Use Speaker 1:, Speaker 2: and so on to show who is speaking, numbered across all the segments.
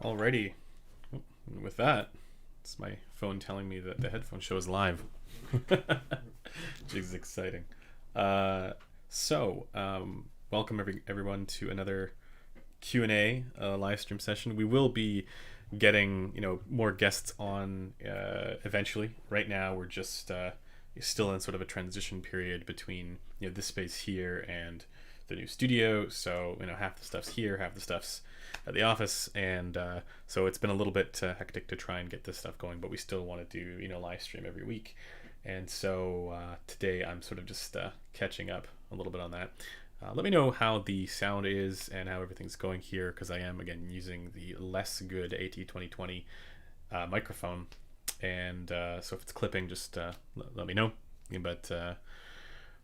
Speaker 1: Alrighty. With that, it's my phone telling me that the headphone show is live, which is exciting. Uh, Welcome everyone to another Q&A live stream session. We will be getting more guests on eventually. Right now, we're just still in sort of a transition period between this space here and the new studio. So half the stuff's here, half the stuff's at the office, and so it's been a little bit hectic to try and get this stuff going, but we still want to do live stream every week. And so today I'm sort of just catching up a little bit on that. Let me know how the sound is and how everything's going here, because I am again using the less good AT2020 microphone, and so if it's clipping, just let me know. But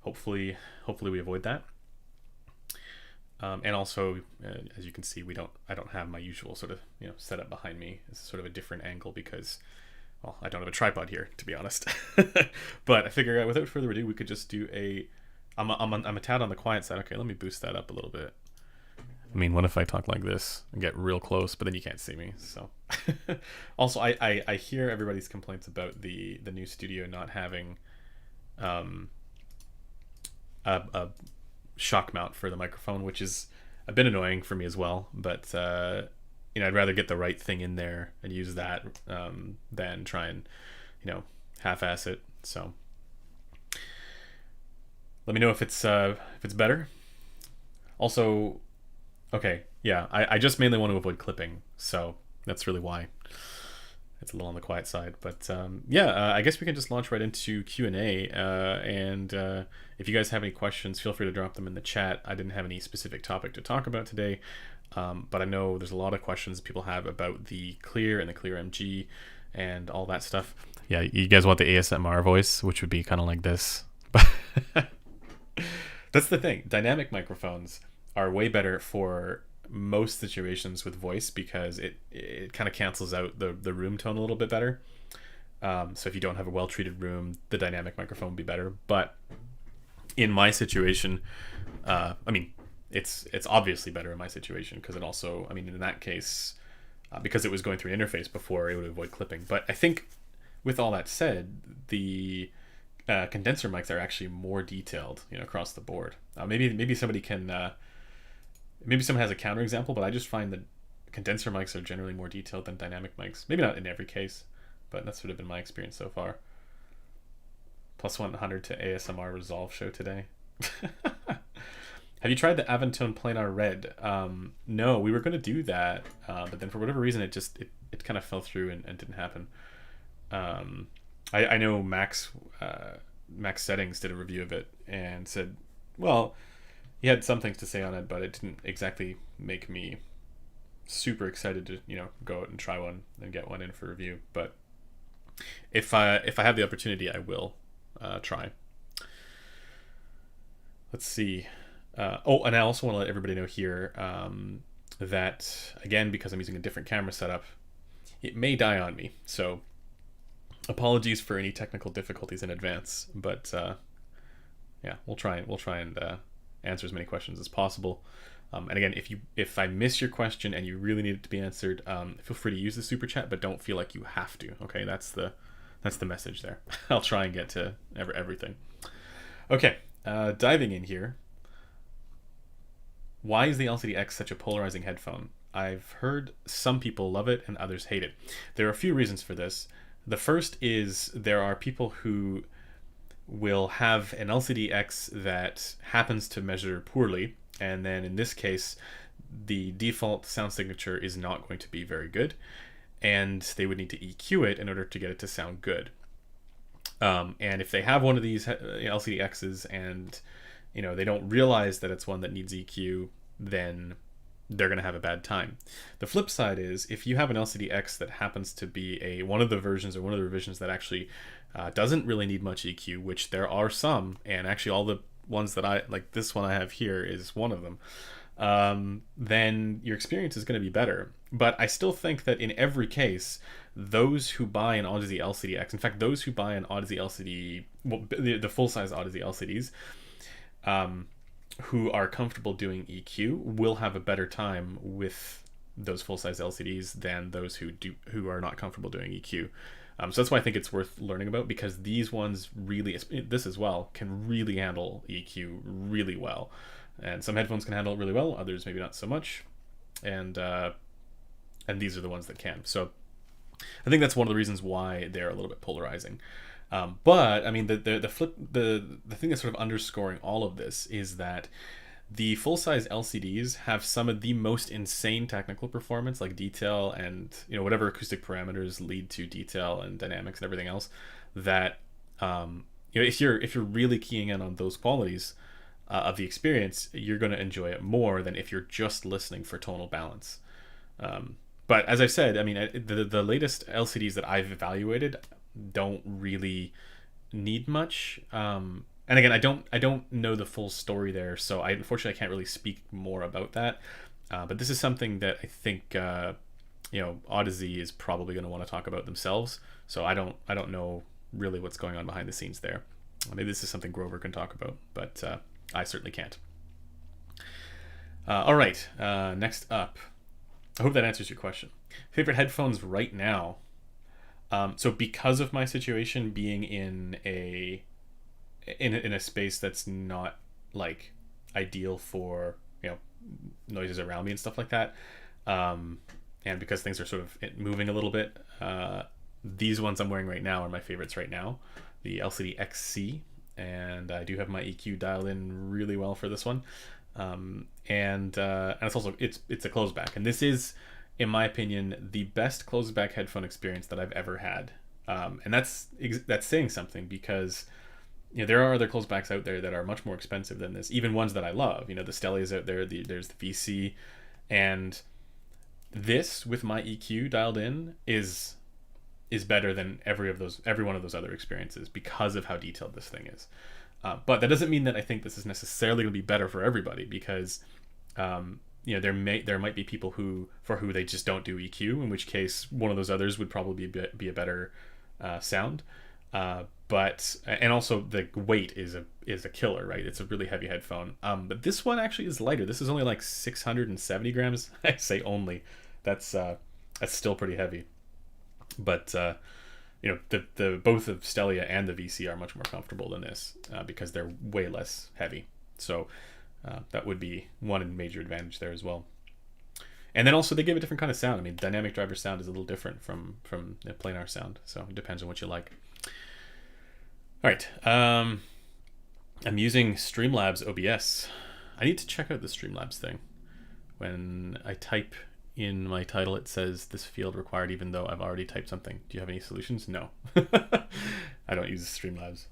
Speaker 1: hopefully we avoid that. And also, as you can see, I don't have my usual sort of setup behind me. It's sort of a different angle because, well, I don't have a tripod here, to be honest. But I figure without further ado, we could just do I'm a tad on the quiet side. Okay, let me boost that up a little bit. I mean, what if I talk like this and get real close, but then you can't see me? So, also, I hear everybody's complaints about the new studio not having a shock mount for the microphone, which is a bit annoying for me as well. But I'd rather get the right thing in there and use that than try and half-ass it. So let me know if it's better. Also, okay, yeah, I just mainly want to avoid clipping, so that's really why it's a little on the quiet side. But I guess we can just launch right into Q&A, and if you guys have any questions, feel free to drop them in the chat. I didn't have any specific topic to talk about today, but I know there's a lot of questions people have about the Clear and the Clear MG and all that stuff. Yeah, you guys want the ASMR voice, which would be kind of like this. That's the thing. Dynamic microphones are way better for most situations with voice because it kind of cancels out the room tone a little bit better. So if you don't have a well-treated room, the dynamic microphone would be better. But in my situation, it's obviously better in my situation because it also, in that case, because it was going through an interface before, it would avoid clipping. But I think with all that said, the condenser mics are actually more detailed, across the board. Maybe somebody can... Maybe someone has a counterexample, but I just find that condenser mics are generally more detailed than dynamic mics. Maybe not in every case, but that's sort of been my experience so far. Plus 100 to ASMR Resolve show today. Have you tried the Aventone Planar Red? No, we were going to do that, but then for whatever reason, it kind of fell through and didn't happen. I know Max Settings did a review of it and said, well, he had some things to say on it, but it didn't exactly make me super excited to go out and try one and get one in for review. But if I have the opportunity, I will try. Let's see. And I also want to let everybody know here that, again, because I'm using a different camera setup, it may die on me. So apologies for any technical difficulties in advance. But yeah, we'll try and answer as many questions as possible. And again, if I miss your question and you really need it to be answered, feel free to use the super chat, but don't feel like you have to. Okay, that's the message there. I'll try and get to everything. Okay, diving in here. Why is the LCD-X such a polarizing headphone? I've heard some people love it and others hate it. There are a few reasons for this. The first is there are people who will have an LCD-X that happens to measure poorly, and then in this case the default sound signature is not going to be very good, and they would need to EQ it in order to get it to sound good. And if they have one of these LCD-X's and they don't realize that it's one that needs EQ, then they're going to have a bad time. The flip side is if you have an LCD-X that happens to be one of the versions or one of the revisions that actually doesn't really need much EQ, which there are some, and actually all the ones that I like, this one I have here is one of them, then your experience is going to be better. But I still think that in every case, those who buy an Audeze LCD-X, in fact, those who buy an Audeze LCD, well, the full-size Audeze LCDs, who are comfortable doing EQ will have a better time with those full-size LCDs than those who are not comfortable doing EQ. So that's why I think it's worth learning about, because these ones really, this as well, can really handle EQ really well. And some headphones can handle it really well, others maybe not so much. And these are the ones that can. So I think that's one of the reasons why they're a little bit polarizing. But I mean, the thing that's sort of underscoring all of this is that the full-size LCDs have some of the most insane technical performance, like detail and whatever acoustic parameters lead to detail and dynamics and everything else. That if you're really keying in on those qualities of the experience, you're going to enjoy it more than if you're just listening for tonal balance. But as I said, I mean, the latest LCDs that I've evaluated don't really need much. And again, I don't know the full story there, so unfortunately I can't really speak more about that. But this is something that I think Audeze is probably going to want to talk about themselves. So I don't know really what's going on behind the scenes there. Maybe this is something Grover can talk about, but I certainly can't. All right, next up. I hope that answers your question. Favorite headphones right now. So because of my situation being in a space that's not like ideal for noises around me and stuff like that, and because things are sort of moving a little bit, these ones I'm wearing right now are my favorites right now, the LCD-XC, and I do have my EQ dialed in really well for this one, and it's also it's a closed back, and this is, in my opinion, the best closed back headphone experience that I've ever had, and that's saying something, because there are other closed backs out there that are much more expensive than this, even ones that I love. The Stellias out there, there's the VC, and this with my EQ dialed in is better than every one of those other experiences, because of how detailed this thing is. But that doesn't mean that I think this is necessarily going to be better for everybody, because there might be people for who they just don't do EQ, in which case one of those others would probably be a better sound. But also the weight is a killer, right? It's a really heavy headphone. But this one actually is lighter. This is only like 670 grams. I say only. That's still pretty heavy. But the both of Stellia and the VC are much more comfortable than this, because they're way less heavy. So that would be one major advantage there as well. And then also they give a different kind of sound. I mean, dynamic driver sound is a little different from the planar sound. So it depends on what you like. All right, I'm using Streamlabs OBS. I need to check out the Streamlabs thing. When I type in my title, it says this field required, even though I've already typed something. Do you have any solutions? No. I don't use Streamlabs.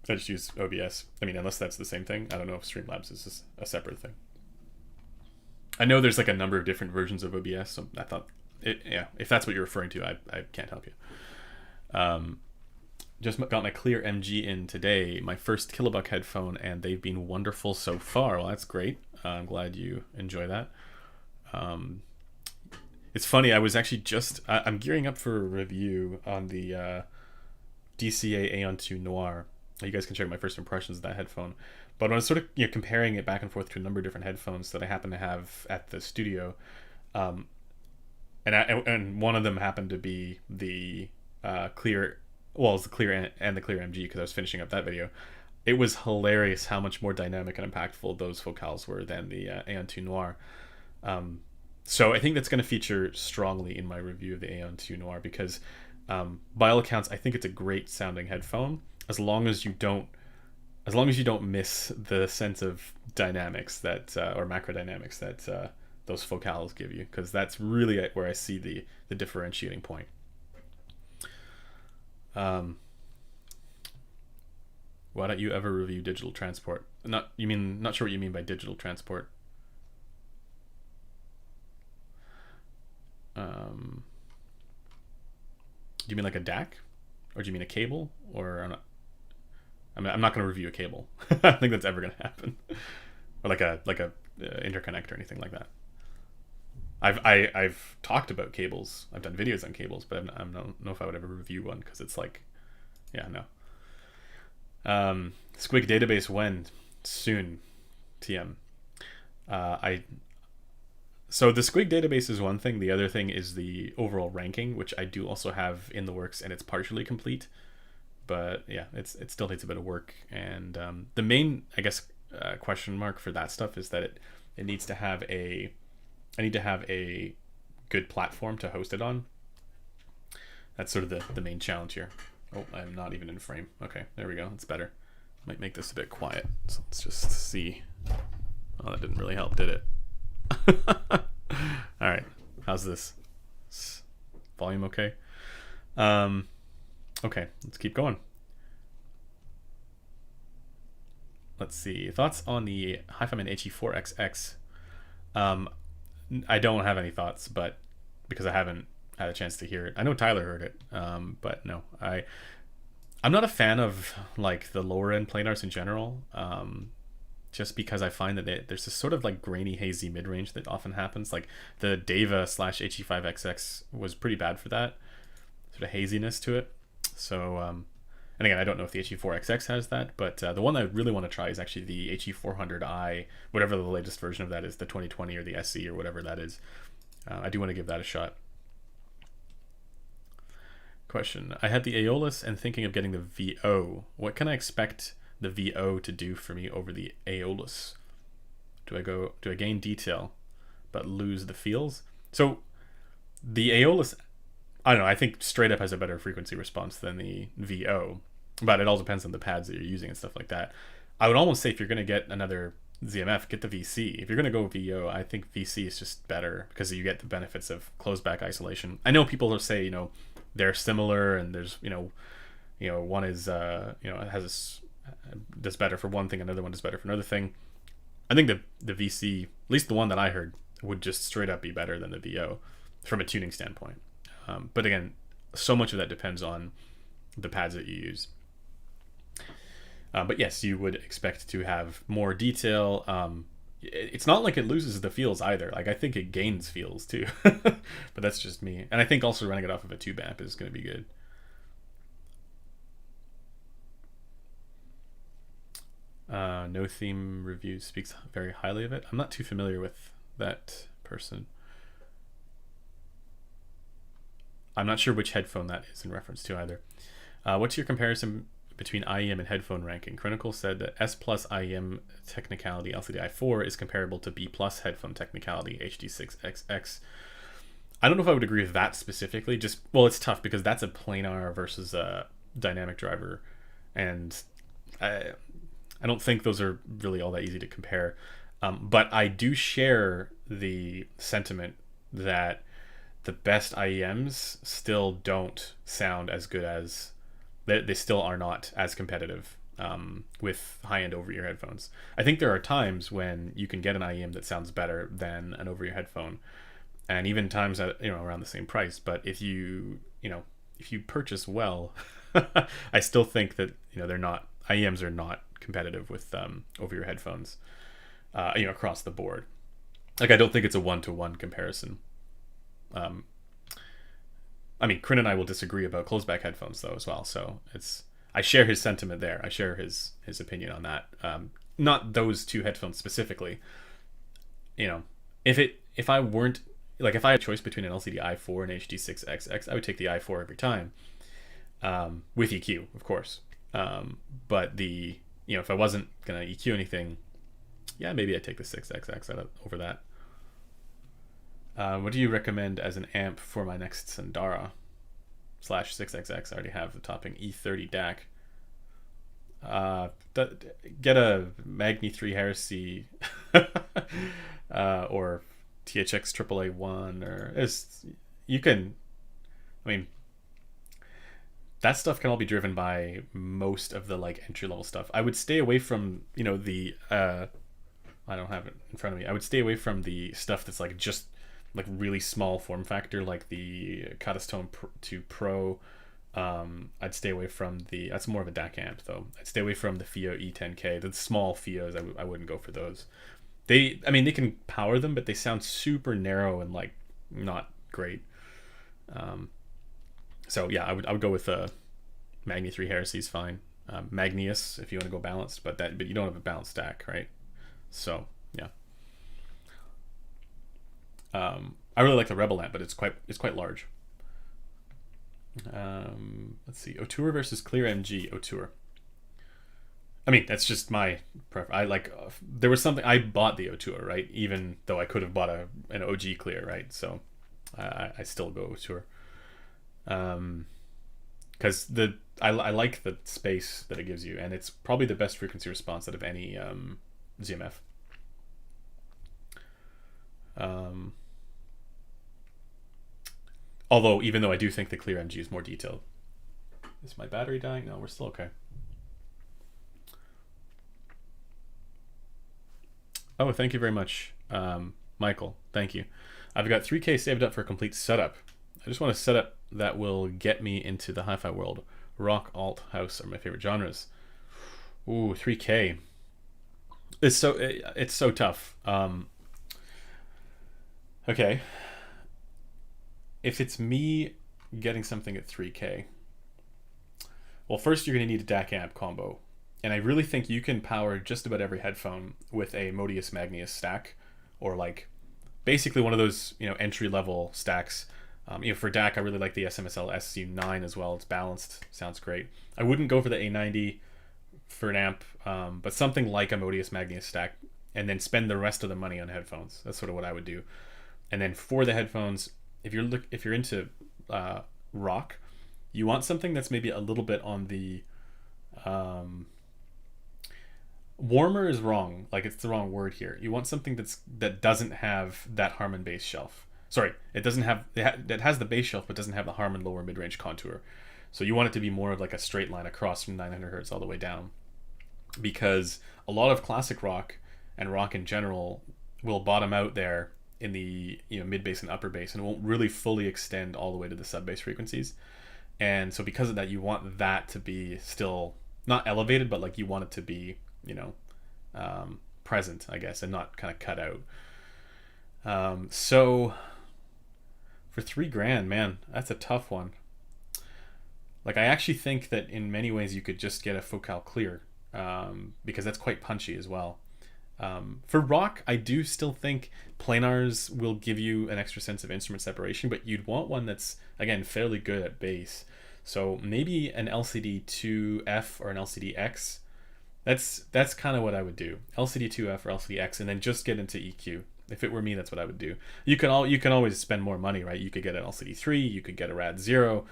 Speaker 1: I just use OBS. I mean, unless that's the same thing. I don't know if Streamlabs is just a separate thing. I know there's like a number of different versions of OBS, so I thought, if that's what you're referring to, I can't help you. Just got my Clear MG in today, my first Kilobuck headphone, and they've been wonderful so far. Well, that's great. I'm glad you enjoy that. It's funny, I was actually I'm gearing up for a review on the DCA Aeon 2 Noir. You guys can check my first impressions of that headphone. But when I was sort of comparing it back and forth to a number of different headphones that I happen to have at the studio, and one of them happened to be the Clear. Well, it's the Clear and the Clear MG, because I was finishing up that video. It was hilarious how much more dynamic and impactful those focals were than the Aeon 2 Noir. So I think that's going to feature strongly in my review of the Aeon 2 Noir, because by all accounts, I think it's a great sounding headphone, as long as you don't miss the sense of dynamics that or macro dynamics that those focals give you, because that's really where I see the differentiating point. Why don't you ever review digital transport? Not sure what you mean by digital transport. Do you mean like a DAC, or do you mean a cable, or I'm not going to review a cable. I don't think that's ever going to happen, or like a interconnect or anything like that. I've talked about cables. I've done videos on cables, but I don't know if I would ever review one, because it's like, no. Squig database when? Soon. TM. So the Squig database is one thing. The other thing is the overall ranking, which I do also have in the works, and it's partially complete. But yeah, it still needs a bit of work. And the main, I guess, question mark for that stuff is that it needs to have a I need to have a good platform to host it on. That's sort of the main challenge here. Oh, I'm not even in frame. Okay, there we go. It's better. Might make this a bit quiet. So let's just see. Oh, that didn't really help, did it? All right. How's this? Volume okay? Okay, let's keep going. Let's see. Thoughts on the HiFiMan HE4XX? I don't have any thoughts, but because I haven't had a chance to hear it. I know Tyler heard it, but no, I'm not a fan of like the lower end planars in general. Just because I find that there's this sort of like grainy, hazy mid range that often happens. Like the Deva / HE5XX was pretty bad for that sort of haziness to it. So, and again, I don't know if the HE4XX has that, but the one I really want to try is actually the HE400i, whatever the latest version of that is, the 2020 or the SE or whatever that is. I do want to give that a shot. Question. I had the Aeolus and thinking of getting the VO. What can I expect the VO to do for me over the Aeolus? Do I gain detail but lose the feels? So the Aeolus, I don't know, I think straight up has a better frequency response than the VO, but it all depends on the pads that you're using and stuff like that. I would almost say if you're going to get another ZMF, get the VC. If you're going to go VO, I think VC is just better because you get the benefits of closed back isolation. I know people will say, they're similar and there's, one is, it has does better for one thing, another one does better for another thing. I think the VC, at least the one that I heard, would just straight up be better than the VO from a tuning standpoint. But again, so much of that depends on the pads that you use. But yes, you would expect to have more detail. It's not like it loses the feels either. Like I think it gains feels too, but that's just me. And I think also running it off of a tube amp is going to be good. No Theme Review speaks very highly of it. I'm not too familiar with that person. I'm not sure which headphone that is in reference to either. What's your comparison between IEM and headphone ranking? Chronicle said that S plus IEM technicality LCD-I4 is comparable to B plus headphone technicality HD6XX. I don't know if I would agree with that specifically. It's tough because that's a planar versus a dynamic driver, and I don't think those are really all that easy to compare. But I do share the sentiment that the best IEMs still don't sound as good as they still are not as competitive with high-end over-ear headphones. I think there are times when you can get an IEM that sounds better than an over-ear headphone, and even times at around the same price. But if you purchase well, I still think that they're not, IEMs are not competitive with over-ear headphones across the board. Like I don't think it's a one-to-one comparison. Kryn and I will disagree about closed-back headphones though as well. So I share his sentiment there. I share his opinion on that. Not those two headphones specifically. If I weren't if I had a choice between an LCD I4 and HD6XX, I would take the I4 every time, with EQ, of course. But if I wasn't gonna EQ anything, yeah, maybe I'd take the 6XX over that. What do you recommend as an amp for my next Sandara /6XX? I already have the topping E30 DAC. Get a Magni 3 Heresy or THX AAA1, or you can. That stuff can all be driven by most of the entry level stuff. I would stay away from the I don't have it in front of me. I would stay away from the stuff that's just really small form factor, like the Catastone 2 Pro. I'd stay away from that's more of a DAC amp though. I'd stay away from the FIO E10K. The small FIOs, I wouldn't go for those. They can power them, but they sound super narrow and not great. So yeah, I would go with Magni 3 Heresy is fine. Magnius if you want to go balanced, but you don't have a balanced DAC, right? So yeah. I really like the Rebel amp, but it's quite large. Let's see, Auteur versus Clear MG. Auteur. I mean, that's just my preference. I like. There was something I bought the Auteur, right? Even though I could have bought an OG Clear, right? So I still go Auteur. Because I like the space that it gives you, and it's probably the best frequency response out of any ZMF. Although, even though I do think the Clear MG is more detailed. Is my battery dying? No, we're still okay. Oh, thank you very much, Michael. Thank you. I've got 3K saved up for a complete setup. I just want a setup that will get me into the hi-fi world. Rock, alt, house are my favorite genres. Ooh, 3K. It's so tough. Okay. If it's me getting something at 3K, well, first you're going to need a DAC amp combo. And I really think you can power just about every headphone with a Modius Magnius stack, or like basically one of those, entry level stacks. For DAC, I really like the SMSL SU9 as well. It's balanced, sounds great. I wouldn't go for the A90 for an amp, but something like a Modius Magnius stack, and then spend the rest of the money on headphones. That's sort of what I would do. And then for the headphones, if you're into rock, you want something that's maybe a little bit on the warmer is wrong. Like, it's the wrong word here. You want something that doesn't have that Harman bass shelf. Sorry, it doesn't have it has the bass shelf, but doesn't have the Harman lower mid-range contour. So you want it to be more of like a straight line across from 900 hertz all the way down, because a lot of classic rock and rock in general will bottom out there in the mid bass and upper bass, and it won't really fully extend all the way to the sub bass frequencies. And so because of that, you want that to be still not elevated, but like you want it to be present, I guess, and not kind of cut out. So for $3,000, man, that's a tough one. Like, I actually think that in many ways you could just get a Focal Clear, because that's quite punchy as well. For rock, I do still think planars will give you an extra sense of instrument separation, but you'd want one that's, again, fairly good at bass. So maybe an LCD-2F or an LCD-X. That's kind of what I would do. LCD-2F or LCD-X, and then just get into EQ. If it were me, that's what I would do. You can always spend more money, right? You could get an LCD-3, you could get a Rad-0,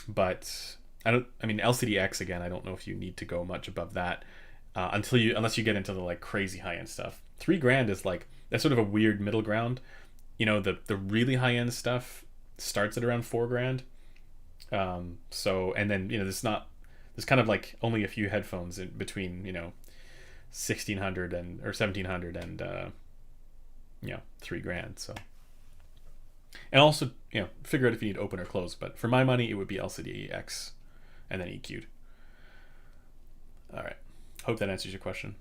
Speaker 1: but LCD-X, again, I don't know if you need to go much above that unless you get into the like crazy high end stuff. $3,000 is like, that's sort of a weird middle ground. The really high end stuff starts at around $4,000. So, and then there's kind of like only a few headphones in between 1,600 or 1,700 and $3,000. So, and also figure out if you need open or close. But for my money, it would be LCD-X and then EQ'd. All right. Hope that answers your question.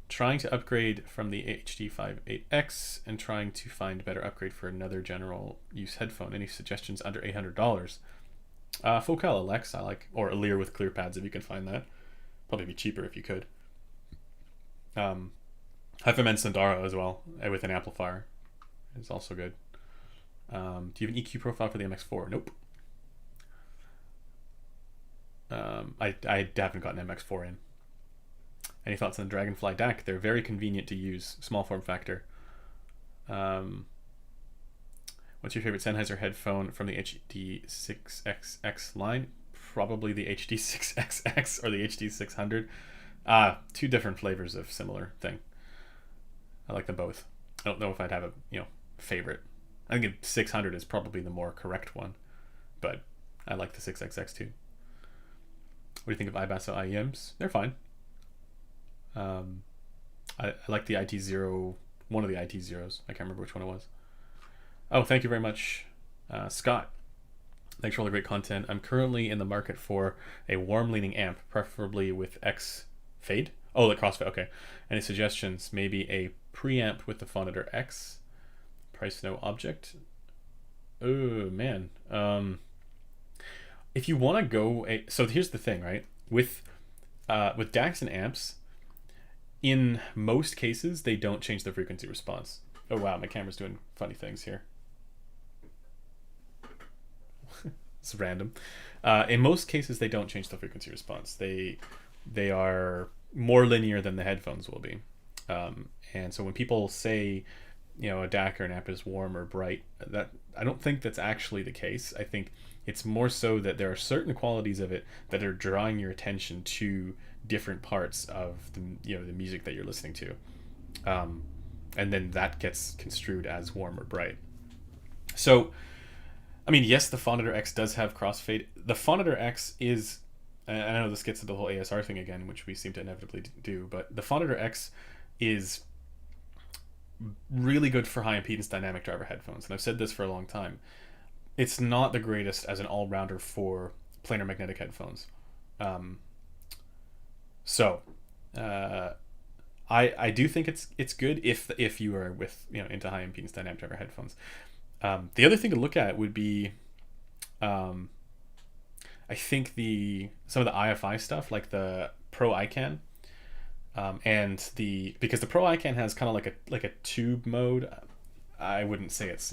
Speaker 1: Trying to upgrade from the HD58X and trying to find a better upgrade for another general use headphone. Any suggestions under $800? Focal LX I like, or a Lear with clear pads if you can find that. Probably be cheaper if you could. Headphone Sandara as well, with an amplifier, is also good. Do you have an EQ profile for the MX4? Nope. I haven't gotten MX4 in. Any thoughts on the Dragonfly DAC? They're very convenient to use, small form factor. What's your favorite Sennheiser headphone from the HD6XX line? Probably the HD6XX or the HD600. Two different flavors of similar thing. I like them both. I don't know if I'd have a favorite. I think 600 is probably the more correct one, but I like the 6XX too. What do you think of iBasso IEMs? They're fine. I like the IT0, one of the IT0s. I can't remember which one it was. Oh, thank you very much, Scott. Thanks for all the great content. I'm currently in the market for a warm-leaning amp, preferably with X fade. Oh, the crossfade. Okay. Any suggestions? Maybe a preamp with the Phonitor X. Price no object. Oh man. If you want to go, so here's the thing, right? With DACs and amps, in most cases they don't change the frequency response. Oh wow, my camera's doing funny things here. It's random. In most cases, they don't change the frequency response. They are more linear than the headphones will be. And so when people say, a DAC or an amp is warm or bright, that I don't think that's actually the case. I think it's more so that there are certain qualities of it that are drawing your attention to different parts of the music that you're listening to, and then that gets construed as warm or bright. So, I mean, yes, the Phonitor X does have crossfade. The Phonitor X is, and I know this gets to the whole ASR thing again, which we seem to inevitably do, but the Phonitor X is really good for high impedance dynamic driver headphones, and I've said this for a long time. It's not the greatest as an all-rounder for planar magnetic headphones. I do think it's good if you are into high impedance dynamic driver headphones. The other thing to look at would be, I think some of the IFI stuff, like the Pro ICANN, because the Pro ICANN has kind of like a tube mode. I wouldn't say it's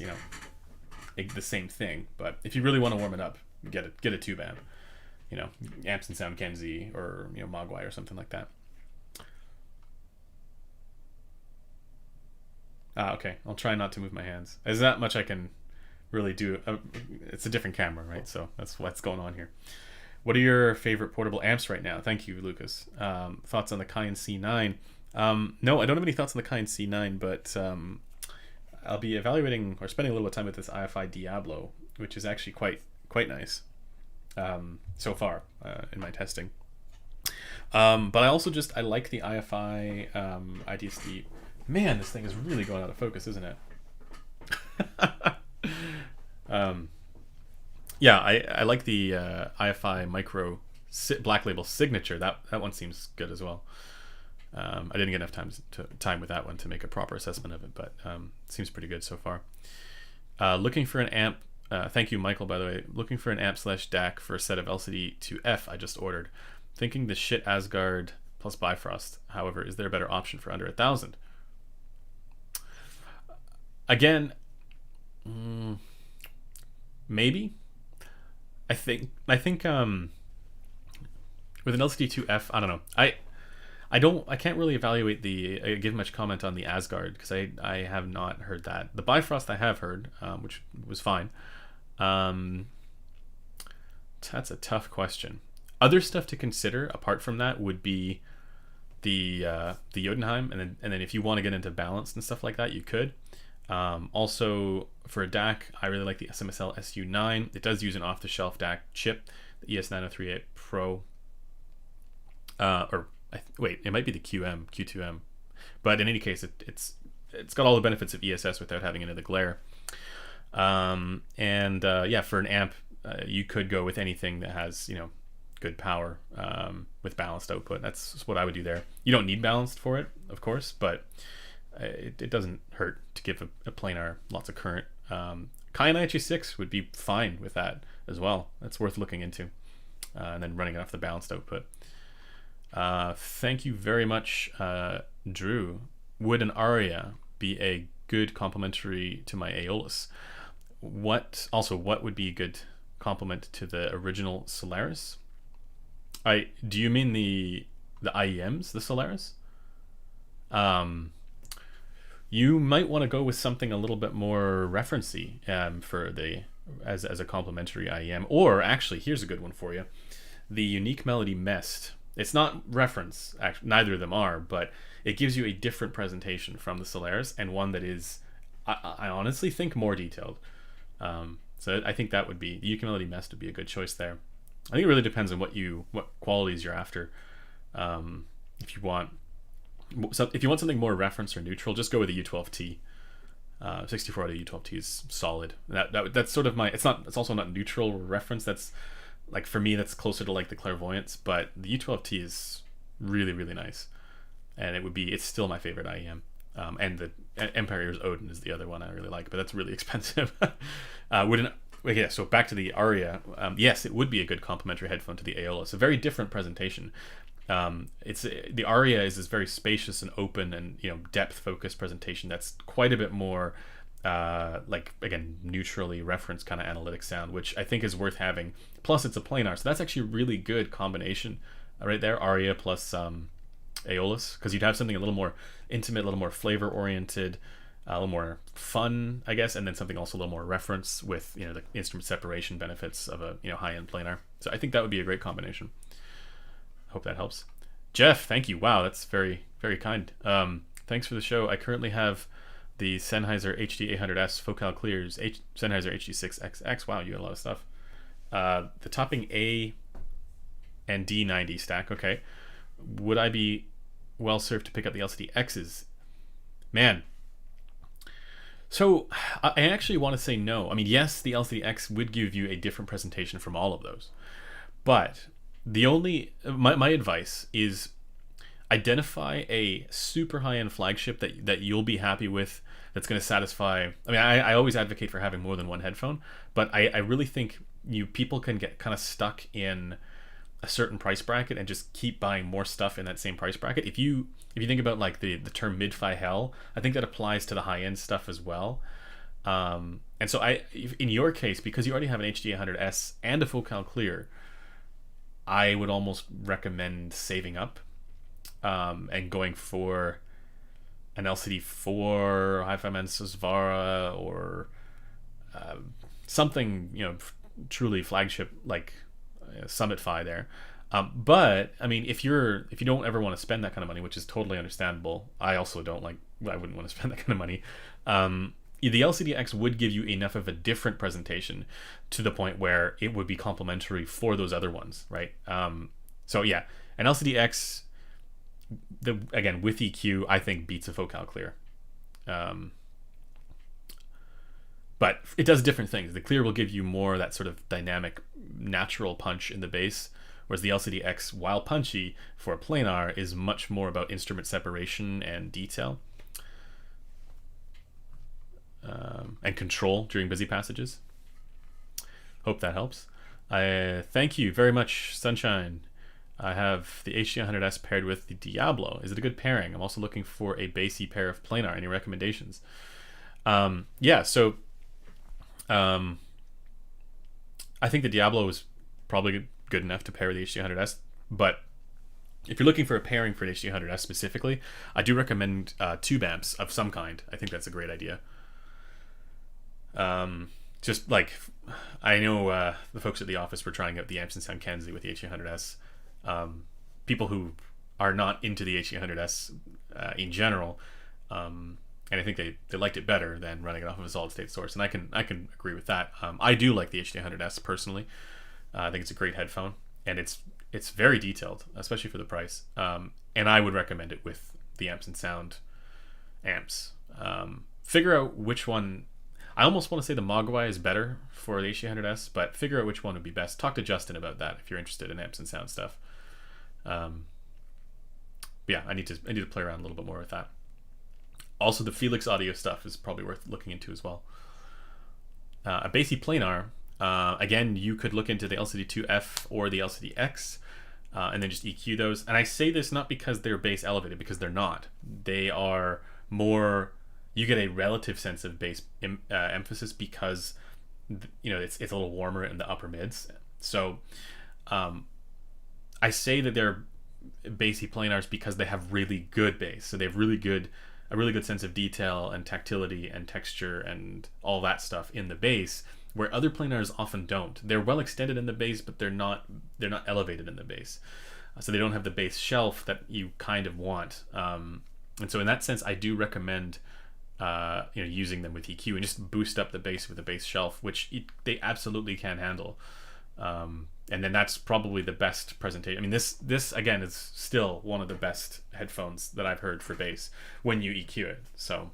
Speaker 1: the same thing, but if you really want to warm it up, get a tube amp, Amps and Sound Kenzie or Mogwai or something like that. Okay, I'll try not to move my hands. There's not much I can really do. It's a different camera, right? So that's what's going on here. What are your favorite portable amps right now? Thank you, Lucas. Thoughts on the Cayenne C9? No, I don't have any thoughts on the Cayenne C9, but I'll be evaluating or spending a little time with this IFI Diablo, which is actually quite nice so far in my testing. But I also I like the IFI IDSD. Man, this thing is really going out of focus, isn't it? Yeah, I like the IFI Micro Black Label Signature. That one seems good as well. I didn't get enough time with that one to make a proper assessment of it, but it seems pretty good so far. Looking for an amp. Thank you, Michael, by the way. Looking for an amp / DAC for a set of LCD-2F I just ordered. Thinking the shit Asgard plus Bifrost. However, is there a better option for under 1,000? Again, maybe. I think with an LCD-2F, I don't know. I can't really evaluate give much comment on the Asgard because I have not heard that. The Bifrost I have heard, which was fine. That's a tough question. Other stuff to consider apart from that would be the Jotunheim, and then if you want to get into balanced and stuff like that, you could. Also, for a DAC, I really like the SMSL SU9. It does use an off-the-shelf DAC chip, the ES9038 Pro. It might be the Q2M. But in any case, it's got all the benefits of ESS without having any of the glare. For an amp, you could go with anything that has good power with balanced output. That's what I would do there. You don't need balanced for it, of course, but it doesn't hurt to give a planar lots of current. Cayenne IHE6 would be fine with that as well. That's worth looking into, and then running it off the balanced output. Thank you very much, Drew. Would an Aria be a good complementary to my Aeolus? What would be a good complement to the original Solaris? Do you mean the IEMs, the Solaris? You might want to go with something a little bit more referencey as a complementary IEM. Or actually, here's a good one for you: the Unique Melody Mest. It's not reference, neither of them are, but it gives you a different presentation from the Solaris, and one that is, I honestly think, more detailed. So I think that would be the Unique Melody Mest would be a good choice there. I think it really depends on what qualities you're after. If you want something more reference or neutral, just go with the U12T. 64 out of U12T is solid. That's sort of it's also not neutral or reference. That's like, for me, that's closer to like the Clairvoyance, but the U12T is really, really nice, and it's still my favorite IEM. And the Empire's Odin is the other one I really like, but that's really expensive. So back to the Aria. Yes, it would be a good complementary headphone to the Aeolus. A very different presentation. It's the Aria is this very spacious and open and depth focused presentation that's quite a bit more like, again, neutrally referenced kind of analytic sound, which I think is worth having. Plus it's a planar, so that's actually a really good combination right there, Aria plus Aeolus, because you'd have something a little more intimate, a little more flavor oriented, a little more fun, I guess, and then something also a little more reference with the instrument separation benefits of a high-end planar. So I think that would be a great combination. Hope that helps. Jeff, thank you. Wow, that's very, very kind. Thanks for the show. I currently have the Sennheiser HD800S Focal Clears, Sennheiser HD6XX. Wow, you got a lot of stuff. The topping A and D90 stack. Okay. Would I be well served to pick up the LCD-X's? Man. So I actually want to say no. I mean, yes, the LCD-X would give you a different presentation from all of those. But my advice is identify a super high-end flagship that you'll be happy with, that's going to satisfy. I mean, I always advocate for having more than one headphone, but I really think people can get kind of stuck in a certain price bracket and just keep buying more stuff in that same price bracket. If you think about like the term mid-fi hell, I think that applies to the high-end stuff as well. And so in your case, because you already have an HD800S and a Focal Clear, I would almost recommend saving up and going for an LCD4, Hi-Fi Man Susvara, or something truly flagship like Summit Fi there. But I mean, if you don't ever want to spend that kind of money, which is totally understandable, I also don't like. I wouldn't want to spend that kind of money. The LCD-X would give you enough of a different presentation to the point where it would be complementary for those other ones, right? So yeah, an LCD-X, again with EQ, I think beats a Focal Clear. But it does different things. The Clear will give you more of that sort of dynamic, natural punch in the bass, whereas the LCD-X, while punchy for a planar, is much more about instrument separation and detail. And control during busy passages. Hope that helps. Thank you very much, Sunshine. I have the HD100S paired with the Diablo. Is it a good pairing? I'm also looking for a bassy pair of planar. Any recommendations? Yeah, so I think the Diablo is probably good enough to pair with the HD100S, but if you're looking for a pairing for an HD100S specifically, I do recommend tube amps of some kind. I think that's a great idea. Just like, I know the folks at the office were trying out the amps in Sound Kenzie with the HD100S. People who are not into the HD100S in general, and I think they liked it better than running it off of a solid state source, and I can agree with that. I do like the HD100S personally. I think it's a great headphone, and it's very detailed, especially for the price. And I would recommend it with the Amps and Sound amps. Figure out which one. I almost want to say the Mogwai is better for the HD100S, but figure out which one would be best. Talk to Justin about that if you're interested in Amps and Sound stuff. Yeah, I need to play around a little bit more with that. Also, the Felix Audio stuff is probably worth looking into as well. A bassy planar, again, you could look into the LCD2F or the LCD-X, and then just EQ those. And I say this not because they're bass elevated, because they're not. They are more. You get a relative sense of bass emphasis because it's a little warmer in the upper mids. So I say that they're bassy planars because they have really good bass. So they have a really good sense of detail and tactility and texture and all that stuff in the bass, where other planars often don't. They're well extended in the bass, but they're not elevated in the bass. So they don't have the bass shelf that you kind of want. And so in that sense, I do recommend using them with EQ and just boost up the bass with the bass shelf, which they absolutely can handle. And then that's probably the best presentation. I mean, this again is still one of the best headphones that I've heard for bass when you EQ it. So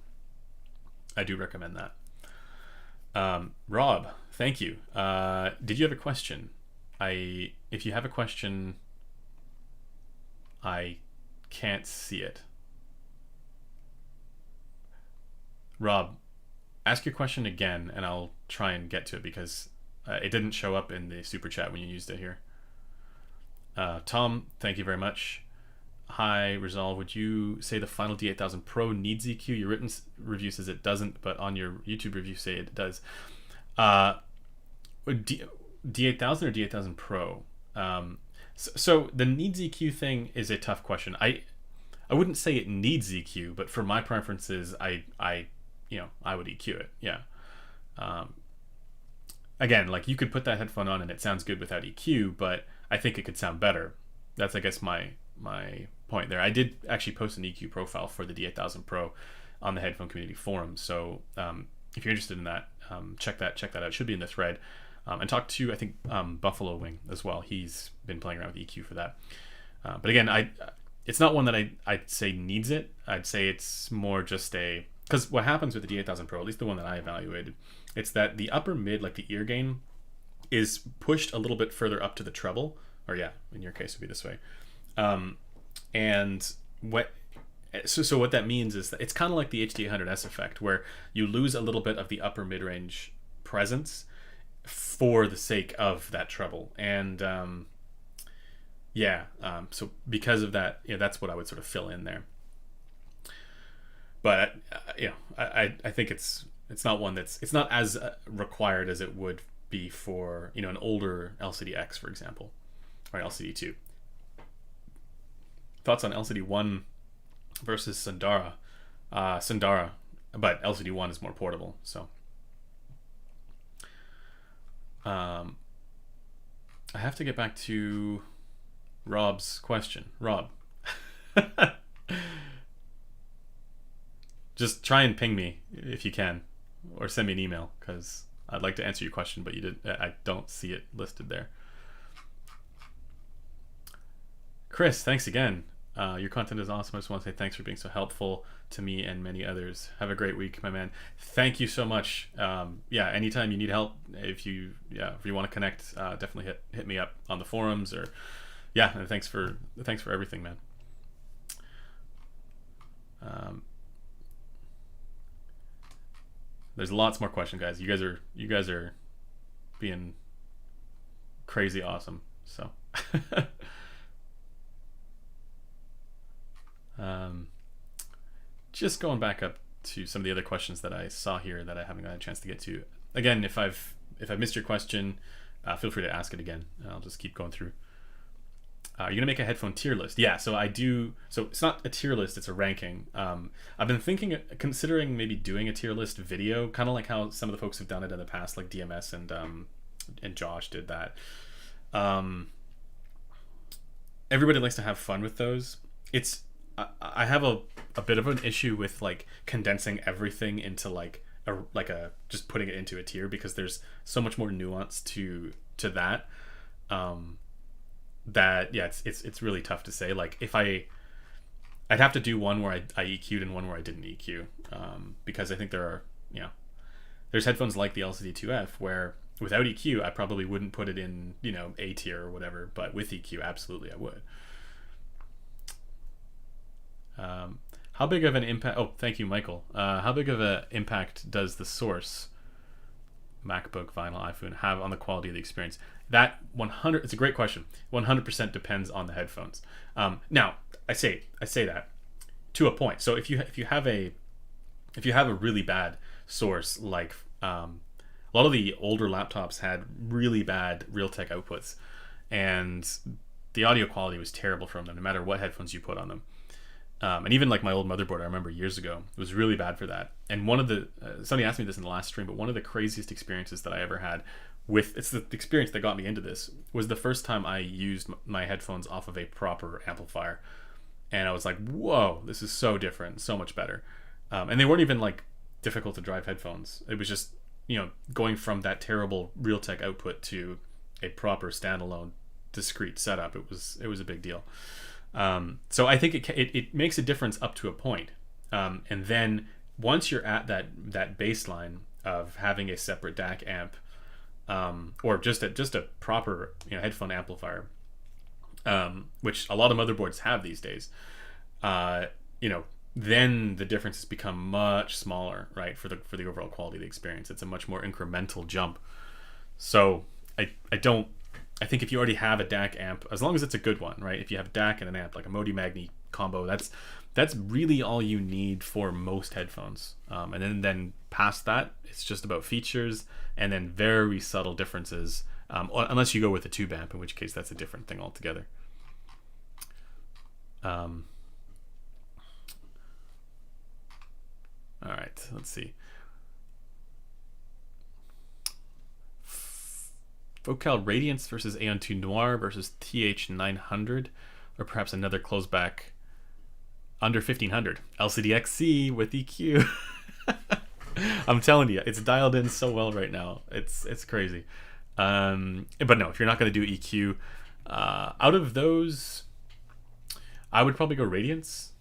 Speaker 1: I do recommend that. Rob, thank you. Did you have a question? If you have a question, I can't see it. Rob, ask your question again, and I'll try and get to it because it didn't show up in the super chat when you used it here. Tom, thank you very much. Hi, Resolve. Would you say the final D8000 Pro needs EQ? Your written review says it doesn't, but on your YouTube review say it does. D8000 or D8000 Pro? So the needs EQ thing is a tough question. I wouldn't say it needs EQ, but for my preferences, I would EQ it. Yeah. Again, like you could put that headphone on and it sounds good without EQ, but I think it could sound better. That's, I guess, my point there. I did actually post an EQ profile for the D8000 Pro on the Headphone Community Forum. So if you're interested in that, check that out. It should be in the thread. And talk to, I think, Buffalo Wing as well. He's been playing around with EQ for that. But again, it's not one that I'd say needs it. I'd say it's more just because what happens with the D8000 Pro, at least the one that I evaluated, it's that the upper mid, like the ear gain, is pushed a little bit further up to the treble, or yeah, in your case it would be this way. And what that means is that it's kind of like the HD800S effect, where you lose a little bit of the upper mid-range presence for the sake of that treble. And so because of that, that's what I would sort of fill in there. But I think it's not one it's not as required as it would be for an older LCD-X, for example, or LCD-2. Thoughts on LCD-1 versus Sundara? Sundara, but LCD-1 is more portable. So I have to get back to Rob's question. Rob, just try and ping me if you can, or send me an email, because I'd like to answer your question, but I don't see it listed there. Chris, thanks again. Your content is awesome. I just want to say thanks for being so helpful to me and many others. Have a great week, my man. Thank you so much. Anytime you need help, if you want to connect, definitely hit me up on the forums, or and thanks for everything, man. There's lots more questions, guys. You guys are being crazy awesome. So just going back up to some of the other questions that I saw here that I haven't got a chance to get to. Again, if I've missed your question, feel free to ask it again. I'll just keep going through. You're gonna make a headphone tier list. Yeah, so I do. So it's not a tier list; it's a ranking. I've been considering maybe doing a tier list video, kind of like how some of the folks have done it in the past, like DMS and Josh did that. Everybody likes to have fun with those. I have a bit of an issue with like condensing everything into like a just putting it into a tier, because there's so much more nuance to that. It's really tough to say. Like if I'd have to do one where I EQ'd and one where I didn't EQ, because I think there's headphones like the LCD-2F where without EQ I probably wouldn't put it in A tier or whatever, but with EQ absolutely I would. How big of an impact? Oh, thank you, Michael. How big of an impact does the Source MacBook, vinyl, iPhone have on the quality of the experience? That 100. It's a great question. 100% depends on the headphones. Now, I say that to a point. So if you have a really bad Source, like a lot of the older laptops had really bad Realtek outputs, and the audio quality was terrible from them, no matter what headphones you put on them. And even like my old motherboard, I remember years ago, it was really bad for that. And one of the somebody asked me this in the last stream, but one of the craziest experiences that I ever had it's the experience that got me into this, was the first time I used my headphones off of a proper amplifier, and I was like, whoa, this is so different, so much better. And they weren't even like difficult to drive headphones. It was just going from that terrible Realtek output to a proper standalone discrete setup. It was a big deal. So I think it makes a difference up to a point. And then once you're at that baseline of having a separate DAC amp, or just a proper headphone amplifier, which a lot of motherboards have these days, then the differences become much smaller, right? For the overall quality of the experience, it's a much more incremental jump. So I don't I think if you already have a DAC amp, as long as it's a good one, right? If you have DAC and an amp, like a Modi Magni combo, that's really all you need for most headphones. And then past that, it's just about features and then very subtle differences, unless you go with a tube amp, in which case that's a different thing altogether. All right, let's see. Focal Radiance versus Aeon2 Noir versus TH900, or perhaps another closeback under 1500. LCD-XC with EQ. I'm telling you, it's dialed in so well right now. It's crazy. But no, if you're not going to do EQ, out of those, I would probably go Radiance.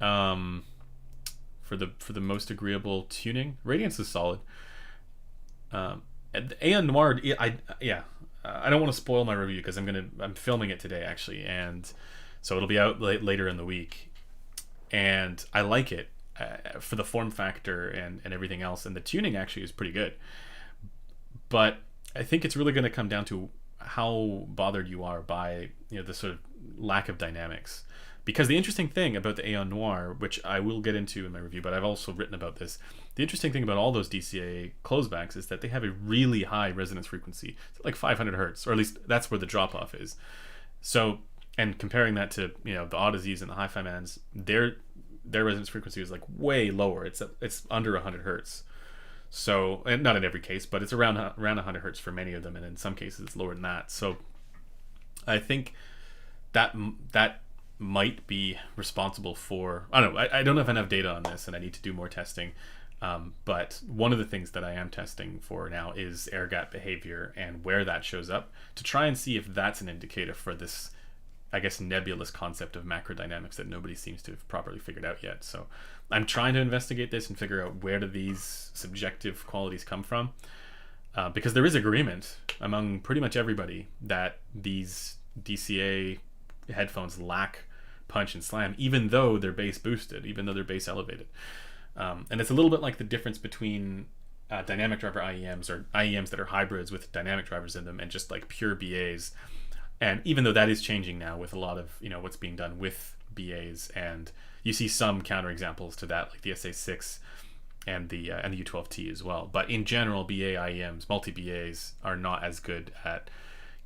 Speaker 1: For the most agreeable tuning, Radiance is solid. Aeon Noir, I don't want to spoil my review because I'm filming it today actually, and so it'll be out later in the week. And I like it for the form factor and everything else, and the tuning actually is pretty good. But I think it's really going to come down to how bothered you are by the sort of lack of dynamics. Because the interesting thing about the Aeon Noir, which I will get into in my review, but I've also written about this, the interesting thing about all those DCA closebacks is that they have a really high resonance frequency, like 500 hertz, or at least that's where the drop-off is. So, and comparing that to the Audezes and the Hi-Fi Mans, their resonance frequency is like way lower. It's under 100 hertz. So, and not in every case, but it's around 100 hertz for many of them, and in some cases it's lower than that. So, I think that might be responsible for, I don't know, I don't have enough data on this and I need to do more testing, but one of the things that I am testing for now is air gap behavior and where that shows up, to try and see if that's an indicator for this, I guess, nebulous concept of macrodynamics that nobody seems to have properly figured out yet. So I'm trying to investigate this and figure out where do these subjective qualities come from, because there is agreement among pretty much everybody that these DCA headphones lack punch and slam, even though they're bass boosted, even though they're bass elevated. And it's a little bit like the difference between dynamic driver IEMs, or IEMs that are hybrids with dynamic drivers in them, and just like pure BAs. And even though that is changing now with a lot of what's being done with BAs, and you see some counterexamples to that, like the SA6 and the U12T as well. But in general, BA IEMs, multi-BAs, are not as good at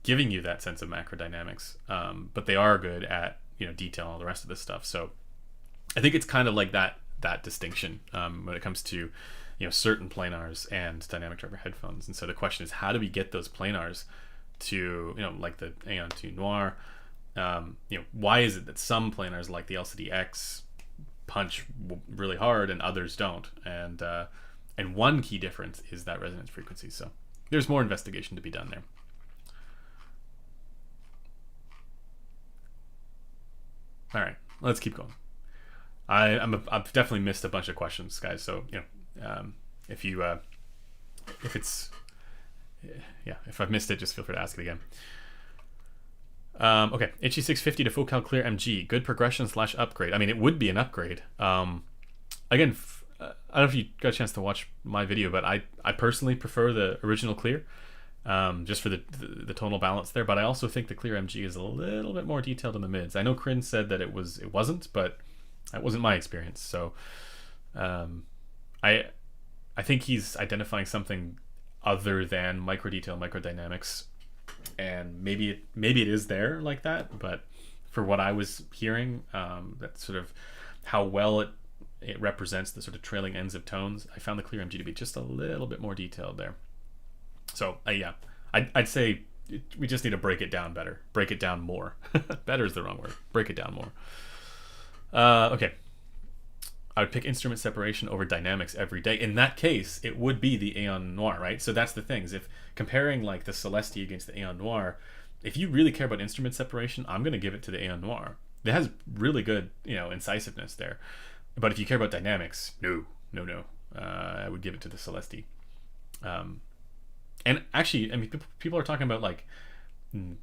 Speaker 1: giving you that sense of macrodynamics, but they are good at detail and all the rest of this stuff. So I think it's kind of like that distinction when it comes to certain planars and dynamic driver headphones. And so the question is, how do we get those planars to like the Aeon2 Noir? Why is it that some planars like the LCD-X punch really hard and others don't? And one key difference is that resonance frequency. So there's more investigation to be done there. All right, let's keep going. I've definitely missed a bunch of questions, guys. So if I've missed it, just feel free to ask it again. Okay, HE650 to Focal Clear MG, good progression / upgrade. I mean, it would be an upgrade. Again, I don't know if you got a chance to watch my video, but I personally prefer the original Clear. Just for the tonal balance there, but I also think the Clear MG is a little bit more detailed in the mids. I know Kryn said that it wasn't, but that wasn't my experience. So I think he's identifying something other than micro detail, microdynamics, and maybe it is there like that. But for what I was hearing, that's sort of how well it represents the sort of trailing ends of tones. I found the Clear MG to be just a little bit more detailed there. So I'd say we just need to break it down better. Break it down more. Better is the wrong word. Break it down more. Okay. I would pick instrument separation over dynamics every day. In that case, it would be the Aeon Noir, right? So that's the thing. Is if comparing like the Celestia against the Aeon Noir, if you really care about instrument separation, I'm going to give it to the Aeon Noir. It has really good, incisiveness there. But if you care about dynamics, no. I would give it to the Celestia. And actually, I mean, people are talking about like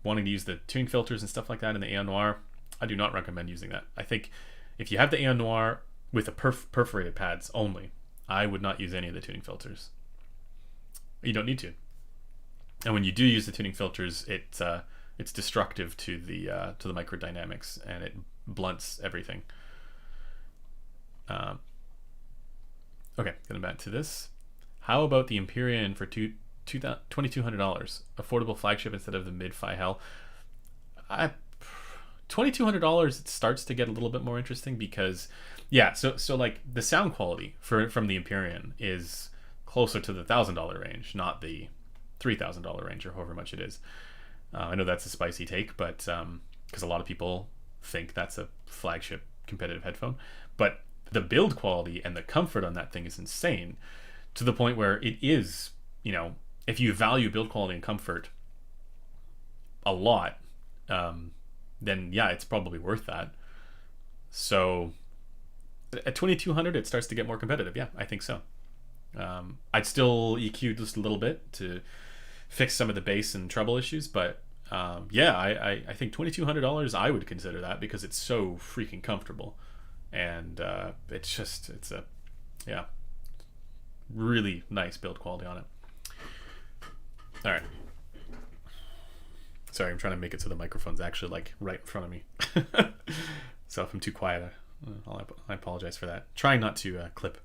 Speaker 1: wanting to use the tuning filters and stuff like that in the Aeon Noir. I do not recommend using that. I think if you have the Aeon Noir with the perforated pads only, I would not use any of the tuning filters. You don't need to. And when you do use the tuning filters, it's destructive to the microdynamics, and it blunts everything. Okay, getting back to this. How about the Empyrean for $2,200? Affordable flagship instead of the mid-fi hell. $2,200, it starts to get a little bit more interesting because, yeah, so like the sound quality from the Empyrean is closer to the $1,000 range, not the $3,000 range or however much it is. I know that's a spicy take, but because a lot of people think that's a flagship competitive headphone, but the build quality and the comfort on that thing is insane, to the point where it is, if you value build quality and comfort a lot, then yeah, it's probably worth that. So at $2,200, it starts to get more competitive. Yeah, I think so. I'd still EQ just a little bit to fix some of the bass and treble issues, but yeah, I think $2,200, I would consider that, because it's so freaking comfortable, and it's a really nice build quality on it. All right. Sorry, I'm trying to make it so the microphone's actually like right in front of me. So if I'm too quiet, I apologize for that. Trying not to clip.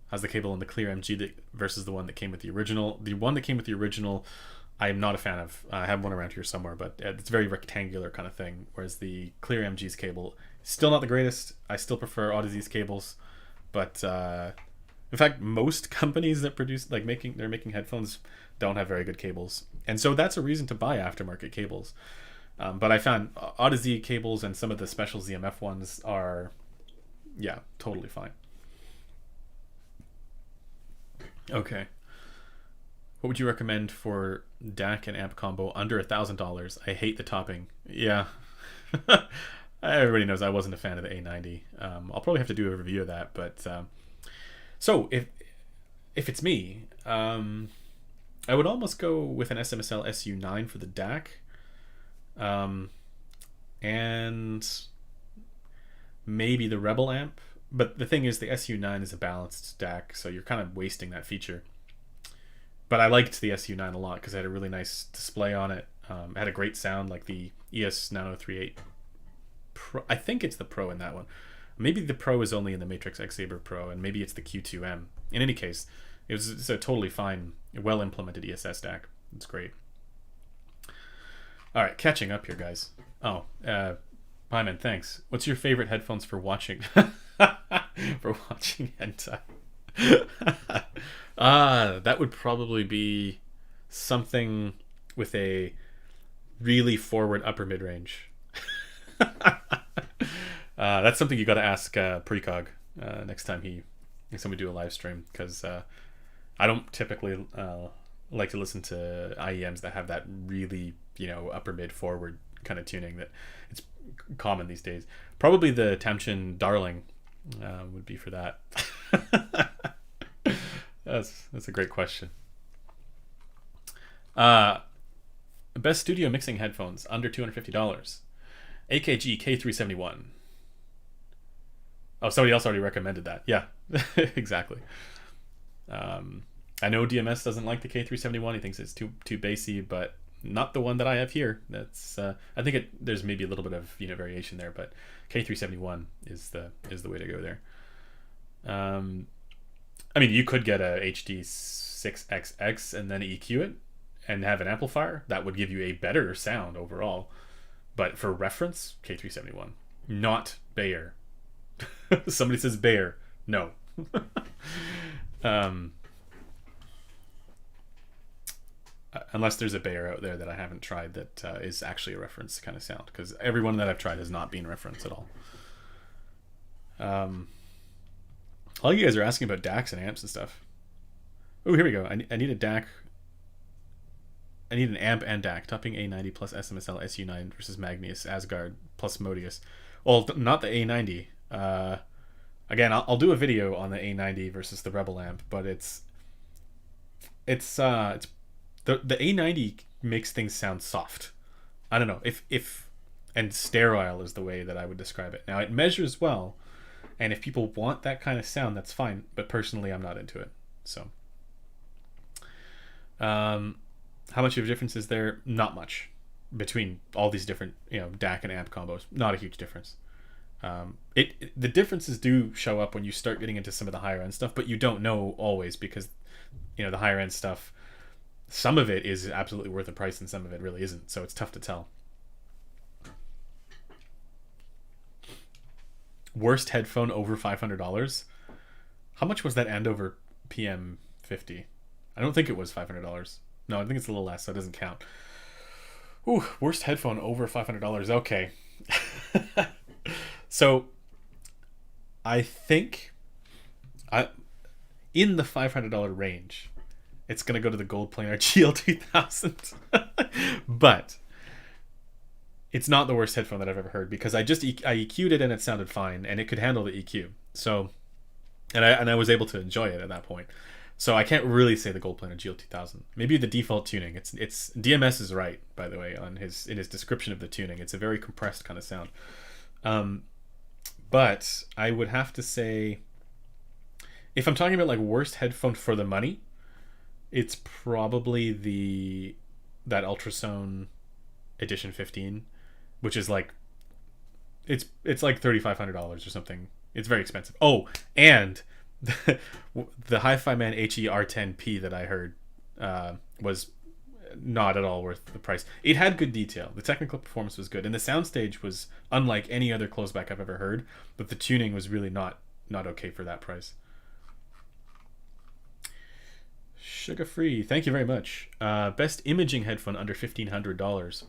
Speaker 1: How's the cable in the clear MG versus the one that came with the original? The one that came with the original, I am not a fan of. I have one around here somewhere, but it's very rectangular kind of thing. Whereas the clear MG's cable, still not the greatest. I still prefer Audeze's cables, but in fact, most companies that produce they're making headphones don't have very good cables, and so that's a reason to buy aftermarket cables. But I found Audeze cables and some of the special ZMF ones are, yeah, totally fine. Okay. What would you recommend for DAC and amp combo under $1,000? I hate the topping. Yeah. Everybody knows I wasn't a fan of the A90. I'll probably have to do a review of that. But so if it's me, I would almost go with an SMSL SU9 for the DAC. And maybe the Rebel amp. But the thing is, the SU9 is a balanced DAC, so you're kind of wasting that feature. But I liked the SU9 a lot because it had a really nice display on it. It had a great sound, like the ES9038 Pro. I think it's the Pro in that one. Maybe the Pro is only in the Matrix X Saber Pro, and maybe it's the Q2M. In any case, it's a totally fine, well-implemented ESS DAC. It's great. All right, catching up here, guys. Oh, Hyman, thanks. What's your favorite headphones for watching for watching hentai? That would probably be something with a really forward upper mid-range. That's something you got to ask Precog next time we do a live stream, because I don't typically like to listen to IEMs that have that really, upper mid forward kind of tuning that it's common these days. Probably the Tamchin Darling would be for that. That's a great question. Best studio mixing headphones under $250. AKG K371. Oh, somebody else already recommended that. Yeah, exactly. I know DMS doesn't like the K371. He thinks it's too bassy, but not the one that I have here. That's I think there's maybe a little bit of variation there, but K371 is the way to go there. I mean, you could get a HD6XX and then EQ it and have an amplifier. That would give you a better sound overall. But for reference, K371, not Bayer. Somebody says Bayer. No. Unless there's a Bayer out there that I haven't tried that is actually a reference kind of sound, because every one that I've tried has not been reference at all. All you guys are asking about DACs and amps and stuff. Oh, here we go. I need a DAC. I need an amp and DAC. Topping A90 plus SMSL SU9 versus Magnus Asgard plus Modius. Well, not the A90. Again, I'll do a video on the A90 versus the Rebel amp, but it's the A90 makes things sound soft. I don't know if and sterile is the way that I would describe it. Now, it measures well, and if people want that kind of sound, that's fine. But personally, I'm not into it. So, How much of a difference is there? Not much between all these different, DAC and amp combos. Not a huge difference. The differences do show up when you start getting into some of the higher end stuff, but you don't know always because the higher end stuff, some of it is absolutely worth the price and some of it really isn't. So it's tough to tell. Worst headphone over $500. How much was that Andover PM50? I don't think it was $500. No, I think it's a little less, so it doesn't count. Ooh, worst headphone over $500. Okay. So I think in the $500 range, it's going to go to the gold planar GL2000. But it's not the worst headphone that I've ever heard because I EQ'd it and it sounded fine and it could handle the EQ. So and I was able to enjoy it at that point. So I can't really say the gold planar GL2000. Maybe the default tuning. It's DMS is right, by the way, in his description of the tuning. It's a very compressed kind of sound. But I would have to say, if I'm talking about like worst headphone for the money, it's probably that Ultrasone Edition 15, which is like it's like $3,500 or something. It's very expensive. Oh, and the Hi-Fi Man HE-R10P that I heard was not at all worth the price. It had good detail. The technical performance was good, and the soundstage was unlike any other closeback I've ever heard. But the tuning was really not okay for that price. Sugar Free, thank you very much. Best imaging headphone under $1,500.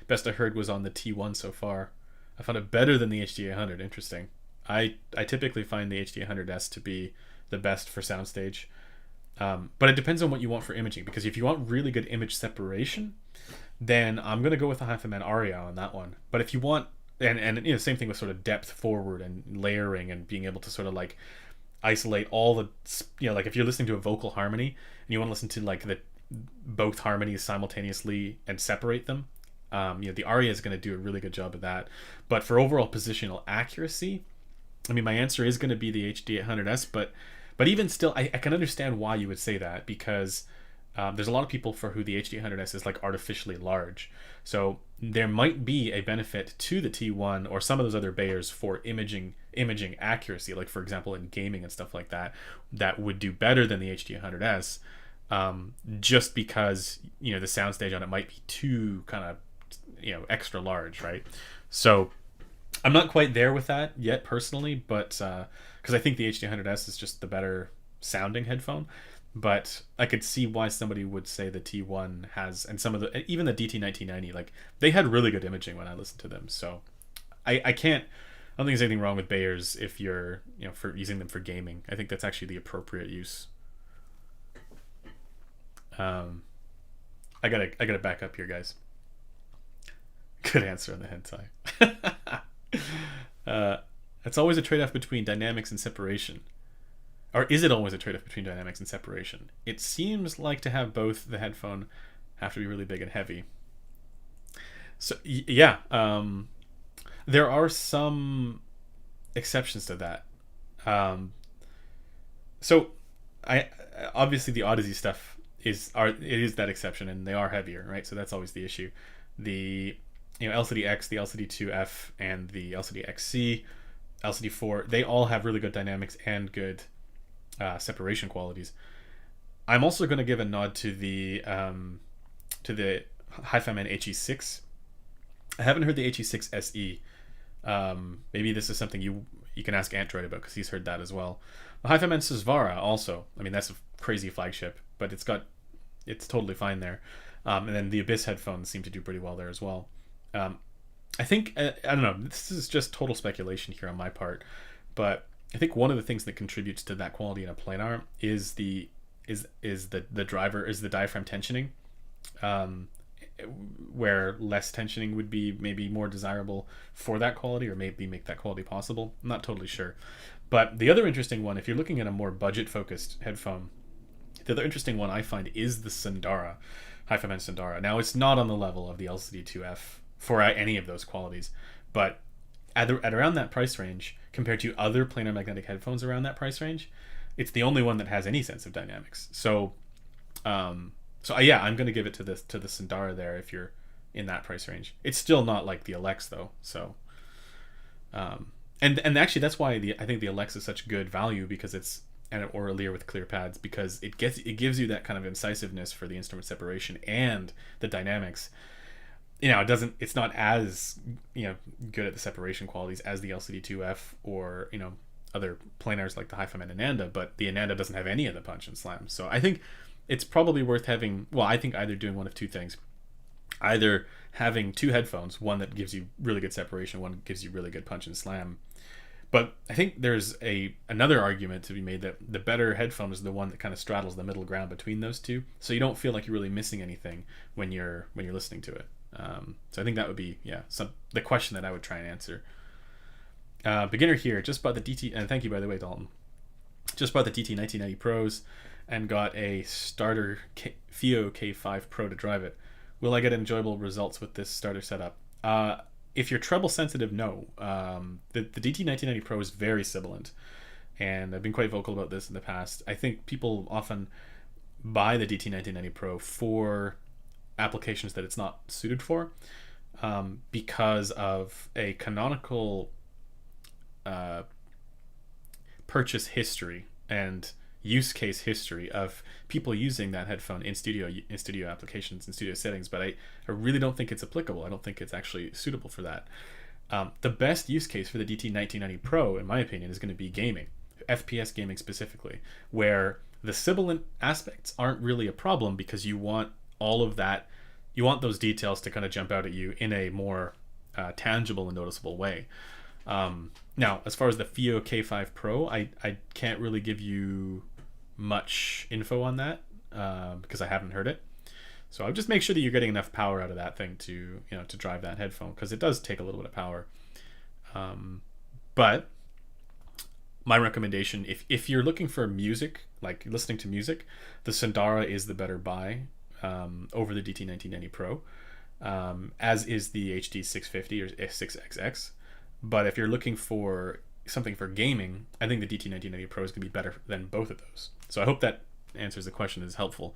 Speaker 1: Best I heard was on the T1 so far. I found it better than the HD800. Interesting. I typically find the HD800S to be the best for soundstage. But it depends on what you want for imaging, because if you want really good image separation, then I'm going to go with the Hi-Fi Man Aria on that one. But if you want, and same thing with sort of depth forward and layering and being able to sort of like isolate all the, like if you're listening to a vocal harmony and you want to listen to like both harmonies simultaneously and separate them, the Aria is going to do a really good job of that. But for overall positional accuracy, I mean, my answer is going to be the HD800S, but even still, I can understand why you would say that, because there's a lot of people for who the HD800S is like artificially large. So there might be a benefit to the T1 or some of those other Bayers for imaging accuracy, like for example in gaming and stuff like that, that would do better than the HD800S, just because the soundstage on it might be too kind of extra large, right? So I'm not quite there with that yet personally, but because I think the HD800S is just the better sounding headphone. But I could see why somebody would say the T1 has, and some of even the DT1990, like they had really good imaging when I listened to them. So I don't think there's anything wrong with Bayers if you're for using them for gaming. I think that's actually the appropriate use. I gotta back up here, guys. Good answer on the hentai. It's always a trade-off between dynamics and separation. Or is it always a trade-off between dynamics and separation? It seems like to have both, the headphone have to be really big and heavy. So yeah, there are some exceptions to that. So I obviously the Audeze stuff is that exception, and they are heavier, right? So that's always the issue. The LCD-X, the LCD-2F, and the LCD-XC, LCD-4, they all have really good dynamics and good separation qualities. I'm also going to give a nod to the Hi-Fi Man HE6. I haven't heard the HE6 SE. Maybe this is something you can ask Android about, because he's heard that as well. The Hi-Fi Man Susvara also. I mean, that's a crazy flagship, but it's totally fine there. And then the Abyss headphones seem to do pretty well there as well. I think I don't know. This is just total speculation here on my part, but I think one of the things that contributes to that quality in a planar is the diaphragm tensioning, where less tensioning would be maybe more desirable for that quality, or maybe make that quality possible. I'm not totally sure. But the other interesting one, if you're looking at a more budget-focused headphone, the other interesting one I find is the Sundara, Hi-Fi Man Sundara. Now, it's not on the level of the LCD-2F for any of those qualities, but at around that price range, compared to other planar magnetic headphones around that price range, it's the only one that has any sense of dynamics. So So yeah, I'm gonna give it to the Sundara there if you're in that price range. It's still not like the Alex though. So and actually that's why I think the Alex is such good value, because it's or a Lear with clear pads, because it gives you that kind of incisiveness for the instrument separation and the dynamics. It's not as good at the separation qualities as the LCD2F or other planars like the Hi-Fi and Ananda, but the Ananda doesn't have any of the punch and slam. So I think it's probably worth having. Well, I think either doing one of two things: either having two headphones, one that gives you really good separation, one gives you really good punch and slam. But I think there's another argument to be made that the better headphone is the one that kind of straddles the middle ground between those two, so you don't feel like you're really missing anything when you're listening to it. So I think that would be the question that I would try and answer. Beginner here just bought the DT, and thank you by the way, Dalton. Just bought the DT 1990 Pros and got a starter FIO K5 Pro to drive it. Will I get enjoyable results with this starter setup? If you're treble sensitive, no. The DT 1990 Pro is very sibilant, and I've been quite vocal about this in the past. I think people often buy the DT 1990 Pro for applications that it's not suited for, because of a canonical purchase history and use case history of people using that headphone in studio applications, in studio settings. But I really don't think it's applicable. I don't think it's actually suitable for that. The best use case for the DT 1990 Pro, in my opinion, is going to be gaming, FPS gaming specifically, where the sibilant aspects aren't really a problem, because you want all of that, you want those details to kind of jump out at you in a more tangible and noticeable way. Now, as far as the FIO K5 Pro, I can't really give you much info on that, because I haven't heard it. So I would just make sure that you're getting enough power out of that thing to drive that headphone, because it does take a little bit of power. But my recommendation, if you're looking for music, like listening to music, the Sundara is the better buy over the DT 1990 Pro, as is the HD 650 or 6XX. But if you're looking for something for gaming, I think the DT 1990 Pro is going to be better than both of those. So I hope that answers the question, is helpful.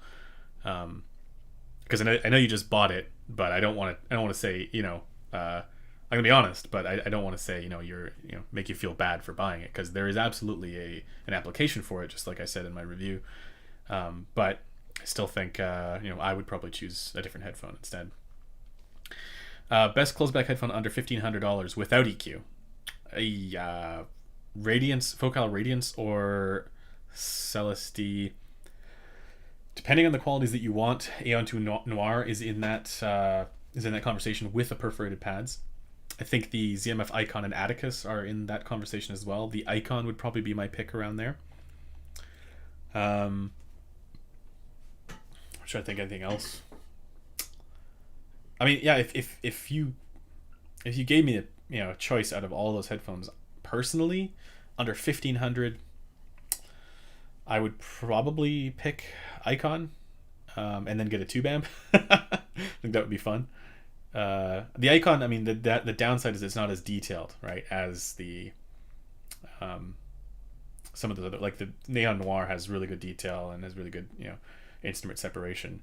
Speaker 1: Because I know you just bought it, but I don't want to say, I'm gonna be honest, but I don't want to say, make you feel bad for buying it, because there is absolutely an application for it, just like I said in my review. But I still think, I would probably choose a different headphone instead. Best closeback headphone under $1,500 without EQ. Radiance, Focal Radiance, or Celesty. Depending on the qualities that you want, Aeon 2 Noir is in that conversation with the perforated pads. I think the ZMF Icon and Atticus are in that conversation as well. The Icon would probably be my pick around there. I'm trying to think anything else. I mean, yeah, if you gave me a choice out of all those headphones, personally, under $1,500, I would probably pick Icon, and then get a tube amp. I think that would be fun. The Icon, I mean, the downside is it's not as detailed, right, as the some of the other, like the Neon Noir has really good detail and has really good instrument separation,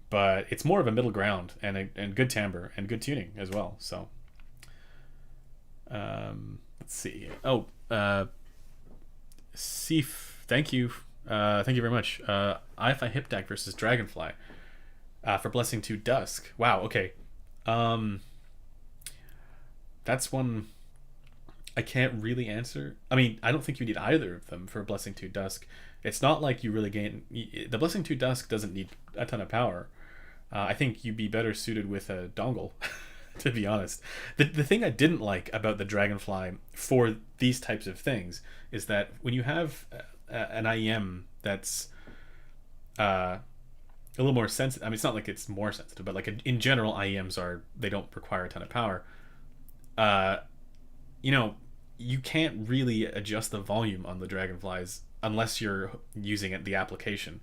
Speaker 1: but it's more of a middle ground and good timbre and good tuning as well. So let's see. Sif, thank you very much. iFi Hip DAC versus Dragonfly for Blessing to Dusk. Wow, okay. That's one I can't really answer. I mean, I don't think you need either of them for Blessing to Dusk. It's not like you really gain... The Blessing to Dusk doesn't need a ton of power. I think you'd be better suited with a dongle, to be honest. The thing I didn't like about the Dragonfly for these types of things is that when you have an IEM that's a little more sensitive... I mean, it's not like it's more sensitive, but like in general, IEMs they don't require a ton of power. You can't really adjust the volume on the Dragonflies unless you're using the application.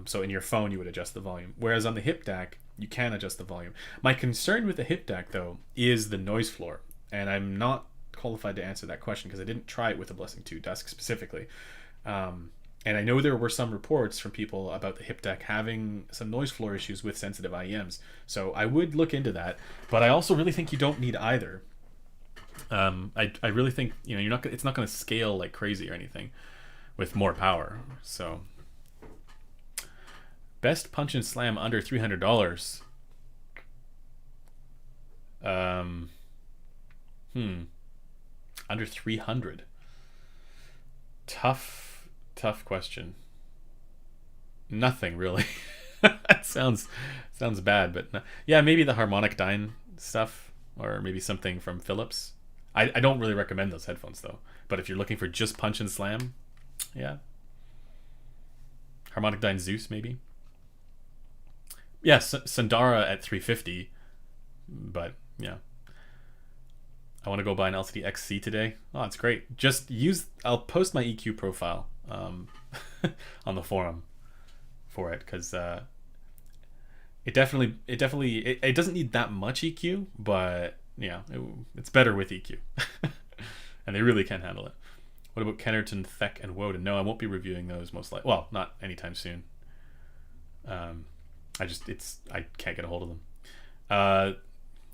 Speaker 1: So in your phone, you would adjust the volume. Whereas on the Hip DAC, you can adjust the volume. My concern with the Hip DAC, though, is the noise floor. And I'm not qualified to answer that question because I didn't try it with the Blessing 2 Dusk specifically. And I know there were some reports from people about the hip deck having some noise floor issues with sensitive IEMs. So I would look into that. But I also really think you don't need either. I really think, you know, it's not going to scale like crazy or anything with more power. So best punch and slam under $300. Under 300. Tough question. Nothing really. That sounds bad, but no. Yeah, maybe the harmonic dyne stuff, or maybe something from Philips. I don't really recommend those headphones though. But if you're looking for just punch and slam, yeah, harmonic dyne Zeus maybe. Yeah, Sundara at 350, but yeah. I want to go buy an LCD-XC today. Oh, it's great. I'll post my EQ profile on the forum for it, because it doesn't need that much EQ, but yeah, it's better with EQ. And they really can handle it. What about Kennerton, Thek, and Woden? No, I won't be reviewing those most likely. Well, not anytime soon. I can't get a hold of them.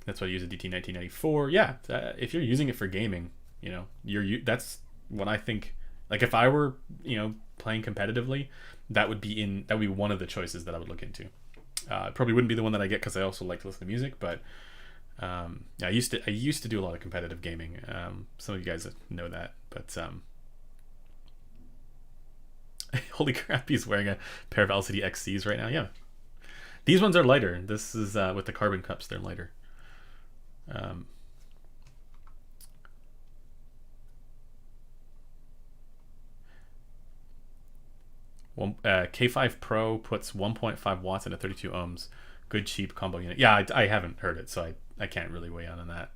Speaker 1: That's why I use a DT1994. Yeah, if you're using it for gaming, you know, that's what I think. Like if I were, you know, playing competitively, that would be one of the choices that I would look into. Probably wouldn't be the one that I get because I also like to listen to music, but yeah, I used to do a lot of competitive gaming. Some of you guys know that, but holy crap, he's wearing a pair of LCD XCs right now. Yeah, these ones are lighter. This is with the carbon cups, they're lighter. K5 Pro puts 1.5 watts into 32 ohms. Good cheap combo unit. Yeah, I haven't heard it, so I can't really weigh on that.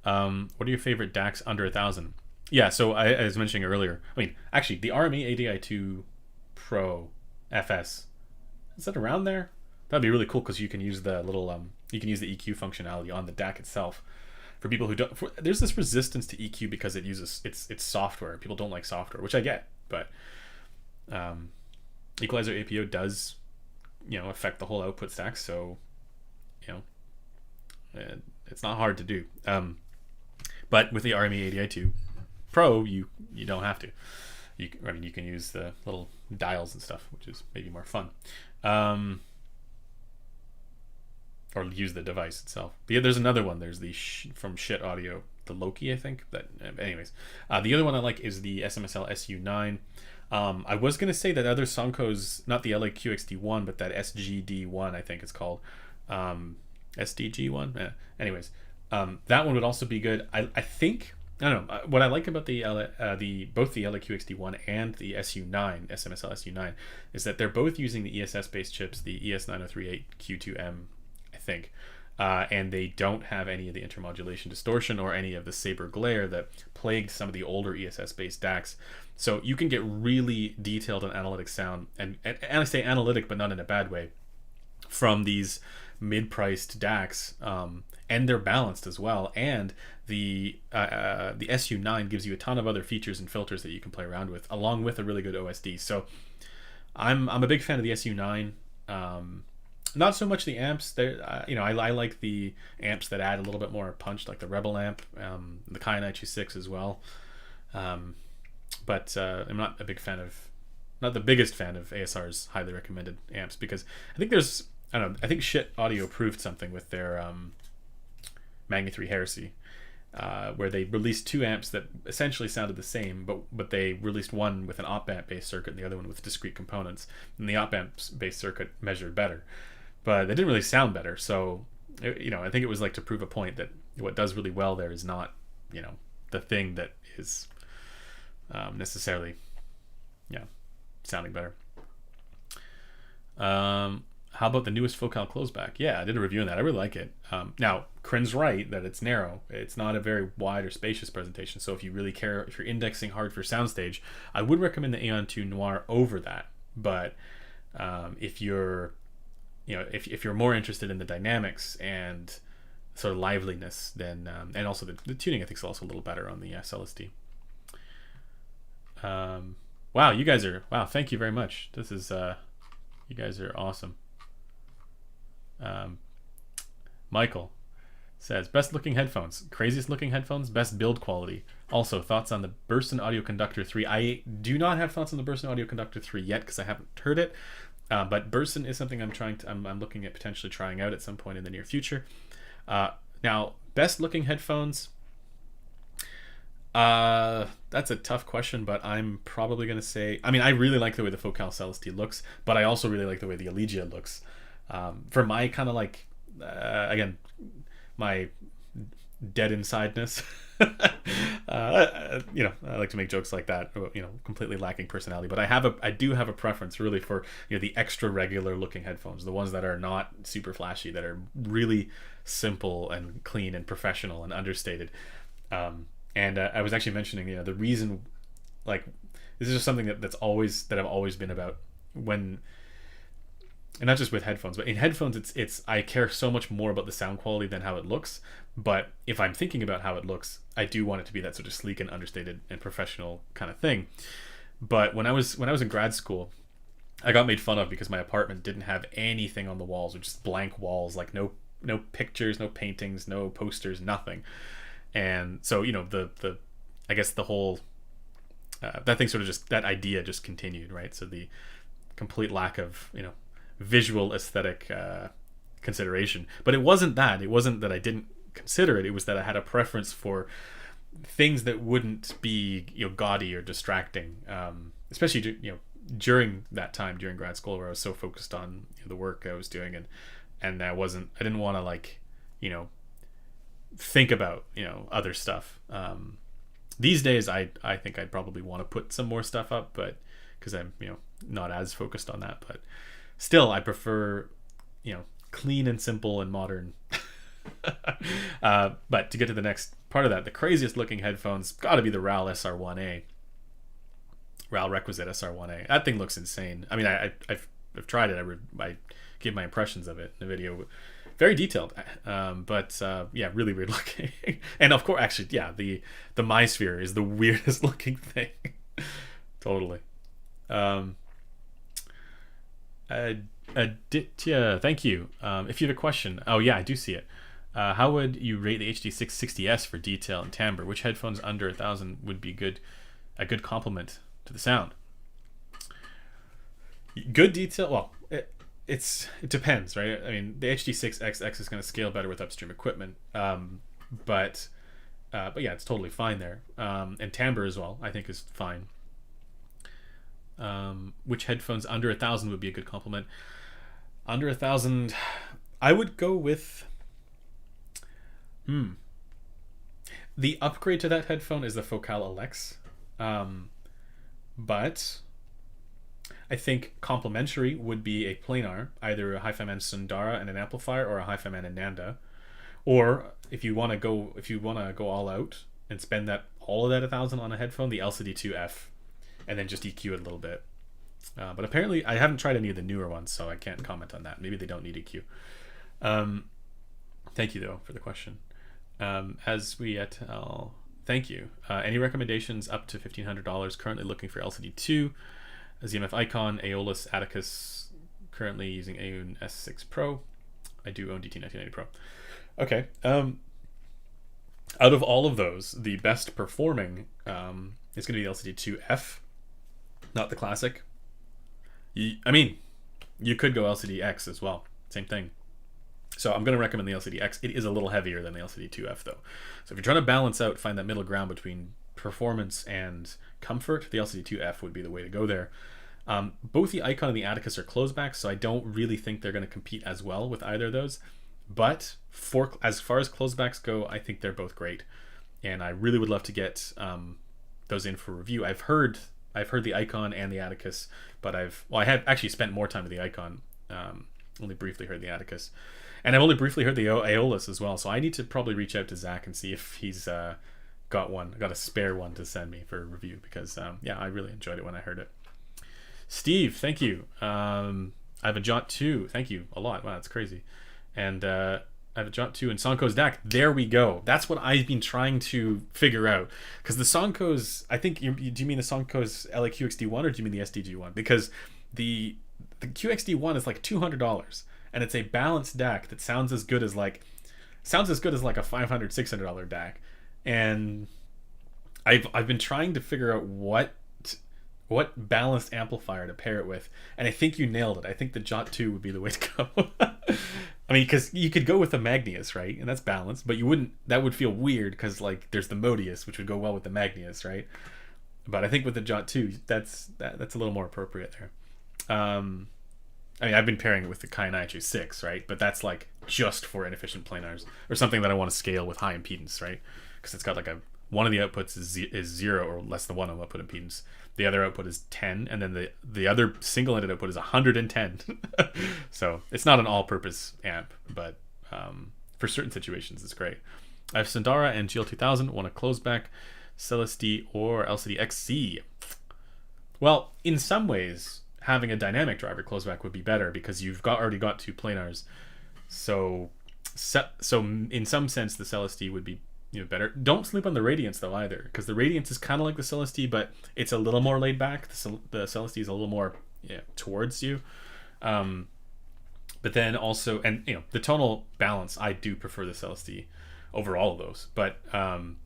Speaker 1: What are your favorite DACs under 1,000? Yeah, so I was mentioning earlier. I mean, actually, the RME ADI2 Pro FS, is that around there? That'd be really cool because you can use the little you can use the EQ functionality on the DAC itself. For people who don't, there's this resistance to EQ because it uses it's software. People don't like software, which I get, but equalizer APO does, you know, affect the whole output stack. So, you know, it's not hard to do. But with the RME ADI2 Pro, you don't have to. You can use the little dials and stuff, which is maybe more fun. Or use the device itself. But yeah, there's another one. There's the from Shit Audio, the Loki, I think. Anyways, the other one I like is the SMSL SU9. I was gonna say that other Sonko's, not the LAQXD1, but that SGD1, I think it's called, SDG1. Anyways, that one would also be good. I think, I don't know. What I like about both the LAQXD1 and the SU9, SMSL SU9, is that they're both using the ESS based chips, the ES9038Q2M. Think, and they don't have any of the intermodulation distortion or any of the saber glare that plagued some of the older ESS based DACs. So you can get really detailed and analytic sound, and I say analytic but not in a bad way, from these mid-priced DACs, and they're balanced as well. And the SU9 gives you a ton of other features and filters that you can play around with, along with a really good OSD. So I'm a big fan of the SU9. Not so much the amps. You know, I like the amps that add a little bit more punch, like the Rebel amp, the Kyanite Q6 as well. But I'm not the biggest fan of ASR's highly recommended amps, because I think I think Shit Audio proved something with their Magni 3 Heresy, where they released two amps that essentially sounded the same, but they released one with an op-amp based circuit and the other one with discrete components, and the op-amp based circuit measured better, but they didn't really sound better. So, you know, I think it was like to prove a point that what does really well there is not, you know, the thing that is necessarily, yeah, sounding better. How about the newest Focal closeback? Yeah, I did a review on that. I really like it. Now, Crin's right that it's narrow. It's not a very wide or spacious presentation. So if you really care, if you're indexing hard for soundstage, I would recommend the Aeon 2 Noir over that. But if you're, you know, if you're more interested in the dynamics and sort of liveliness, then and also the tuning, I think is also a little better on the CLSD. Wow, you guys are, wow, thank you very much. This is, you guys are awesome. Um, Michael says, best looking headphones, craziest looking headphones, best build quality. Also, thoughts on the Burson Audio Conductor 3. I do not have thoughts on the Burson Audio Conductor 3 yet because I haven't heard it. But Burson is something I'm looking at potentially trying out at some point in the near future. Now, best looking headphones. That's a tough question, but I'm probably gonna say. I mean, I really like the way the Focal Celestia looks, but I also really like the way the Elegia looks. For my kind of like, again, my dead insideness. I like to make jokes like that. Completely lacking personality, but I do have a preference really for the extra regular looking headphones, the ones that are not super flashy, that are really simple and clean and professional and understated. And I was actually mentioning, the reason, like, this is just something that I've always been about when, and not just with headphones, but in headphones, it's I care so much more about the sound quality than how it looks. But if I'm thinking about how it looks, I do want it to be that sort of sleek and understated and professional kind of thing. But when I was in grad school, I got made fun of because my apartment didn't have anything on the walls, or just blank walls, like no pictures, no paintings, no posters, nothing. And so the I guess the whole that thing sort of just, that idea just continued, right? So the complete lack of visual aesthetic consideration. But it wasn't that I didn't consider it. It was that I had a preference for things that wouldn't be gaudy or distracting, especially during that time, during grad school, where I was so focused on the work I was doing, and I didn't want to like think about other stuff. These days I think I'd probably want to put some more stuff up, but because I'm not as focused on that. But still, I prefer clean and simple and modern. But to get to the next part of that, the craziest looking headphones got to be the RAL SR1A, RAL Requisite SR1A. That thing looks insane. I mean, I've tried it. I give my impressions of it in the video. Very detailed, but yeah, really weird looking. And of course, actually, yeah, the MySphere is the weirdest looking thing. Totally. Aditya, thank you. If you have a question, oh yeah, I do see it. How would you rate the HD660S for detail and timbre? Which headphones under 1,000 would be a good complement to the sound? Good detail. Well, it depends, right? I mean, the HD6XX is going to scale better with upstream equipment, but yeah, it's totally fine there. And timbre as well, I think, is fine. Which headphones under 1,000 would be a good complement? Under 1,000, I would go with. The upgrade to that headphone is the Focal LX, but I think complementary would be a planar, either a Hi-Fi Man Sundara and an amplifier, or a Hi-Fi Man Ananda. Or if you want to go all out and spend all of that 1,000 on a headphone, the LCD-2F, and then just EQ it a little bit. But apparently, I haven't tried any of the newer ones, so I can't comment on that. Maybe they don't need EQ. Thank you though for the question. As we thank you. Any recommendations up to $1,500? Currently looking for LCD2, a ZMF Icon, Aeolus, Atticus. Currently using Aeon S6 Pro. I do own DT1990 Pro. Okay. Out of all of those, the best performing is going to be the LCD2F, not the classic. I mean, you could go LCD-X as well. Same thing. So I'm going to recommend the LCD-X. It is a little heavier than the LCD-2F though. So if you're trying to balance out, find that middle ground between performance and comfort, the LCD-2F would be the way to go there. Both the Icon and the Atticus are closebacks, so I don't really think they're going to compete as well with either of those. But as far as closebacks go, I think they're both great, and I really would love to get those in for review. I've heard the Icon and the Atticus, but I have actually spent more time with the Icon. Only briefly heard the Atticus, and I've only briefly heard the Aeolus as well. So I need to probably reach out to Zach and see if he's got a spare one to send me for a review, because yeah, I really enjoyed it when I heard it. Steve, thank you. I have a Jaunt 2. Thank you a lot. Wow, that's crazy. And I have a Jot 2 and Sonko's DAC. There we go. That's what I've been trying to figure out. Because the Sonko's, I think, do you mean the Sonko's LA-QXD1 or do you mean the SDG1? Because the QXD1 is like $200, and it's a balanced DAC that sounds as good as like a $500, $600 DAC. And I've been trying to figure out what balanced amplifier to pair it with, and I think you nailed it. I think the Jot 2 would be the way to go. I mean, because you could go with the Magnius, right, and that's balanced, but you wouldn't. That would feel weird because like there's the Modius, which would go well with the Magnius, right? But I think with the Jot 2, that's a little more appropriate there. I mean, I've been pairing it with the Kai IH6, right? But that's like just for inefficient planars or something that I want to scale with high impedance, right? Because it's got like one of the outputs is 0 or less than 1 output impedance. The other output is 10, and then the other single-ended output is 110. So it's not an all-purpose amp, but for certain situations, it's great. I have Sundara and GL2000, want a closeback, CLSD or LCD-XC. Well, in some ways, having a dynamic driver closeback would be better because you've already got 2 planars. So in some sense, the CLSD would be better. Don't sleep on the Radiance though either, because the Radiance is kind of like the CLSD, but it's a little more laid back. The CLSD is a little more towards you. But then also, and the tonal balance, I do prefer the CLSD over all of those. But the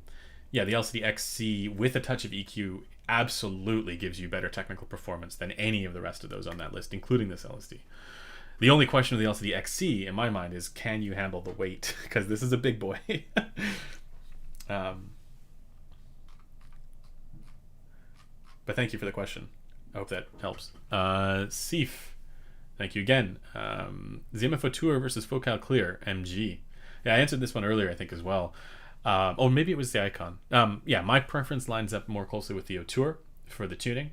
Speaker 1: LCD-XC with a touch of EQ absolutely gives you better technical performance than any of the rest of those on that list, including the CLSD. The only question of the LCD-XC in my mind is, can you handle the weight? Because this is a big boy. But thank you for the question. I hope that helps. Seif, thank you again. ZMF Tour versus Focal Clear MG. Yeah, I answered this one earlier, I think, as well. Or maybe it was the Icon. My preference lines up more closely with the Tour for the tuning,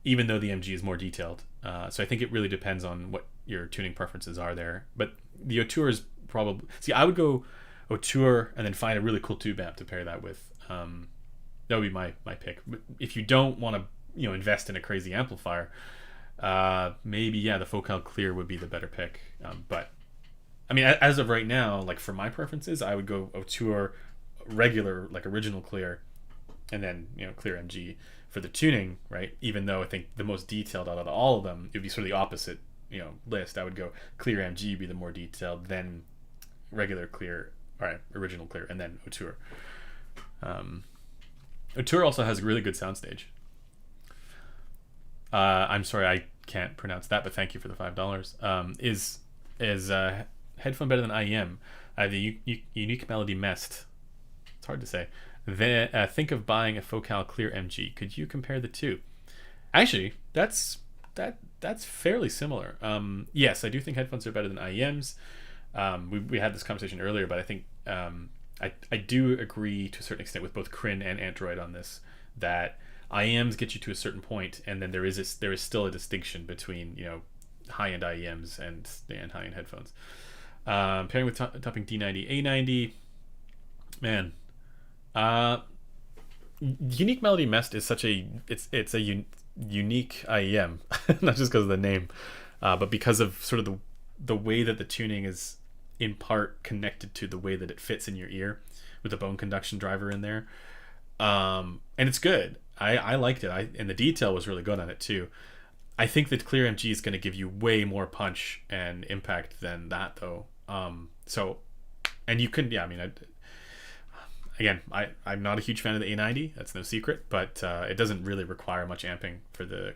Speaker 1: even though the MG is more detailed. So I think it really depends on what your tuning preferences are there. But the Tour is probably... See, I would go Tour and then find a really cool tube amp to pair that with. That would be my pick. But if you don't want to invest in a crazy amplifier, maybe the Focal Clear would be the better pick. But I mean, as of right now, like for my preferences, I would go Tour, regular like original Clear, and then Clear MG for the tuning, right? Even though I think the most detailed out of all of them, it would be sort of the opposite list. I would go Clear MG be the more detailed, then regular Clear. All right, original Clear, and then Tour. Tour also has a really good soundstage. I'm sorry, I can't pronounce that, but thank you for the $5. Is Headphone better than IEM? I have the Unique Melody Mest. It's hard to say. Think of buying a Focal Clear MG. Could you compare the two? Actually, that's fairly similar. Yes, I do think headphones are better than IEMs. We had this conversation earlier, but I think I do agree to a certain extent with both Crin and Android on this, that IEMs get you to a certain point, and then there is still a distinction between high-end IEMs and high-end headphones. Pairing with topping D90 A90, man. Unique Melody Mest is such a unique IEM, not just because of the name, but because of sort of the way that the tuning is in part connected to the way that it fits in your ear with the bone conduction driver in there. And it's good. I liked it. And the detail was really good on it too. I think that Clear MG is going to give you way more punch and impact than that though. And you can, I'm not a huge fan of the A90. That's no secret, but it doesn't really require much amping for the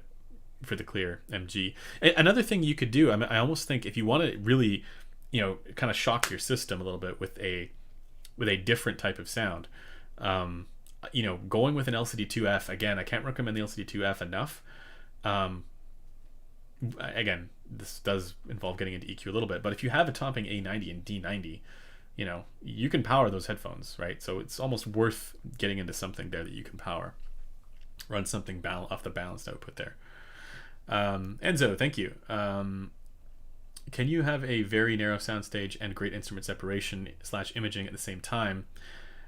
Speaker 1: Clear MG. Another thing you could do, I almost think if you want to really, kind of shock your system a little bit with a different type of sound, going with an LCD2F, again, I can't recommend the LCD2F enough. Again, this does involve getting into EQ a little bit, but if you have a topping A90 and D90, you can power those headphones, right? So it's almost worth getting into something there that you can power. Run something off the balanced output there. Enzo, thank you. Can you have a very narrow soundstage and great instrument separation / imaging at the same time?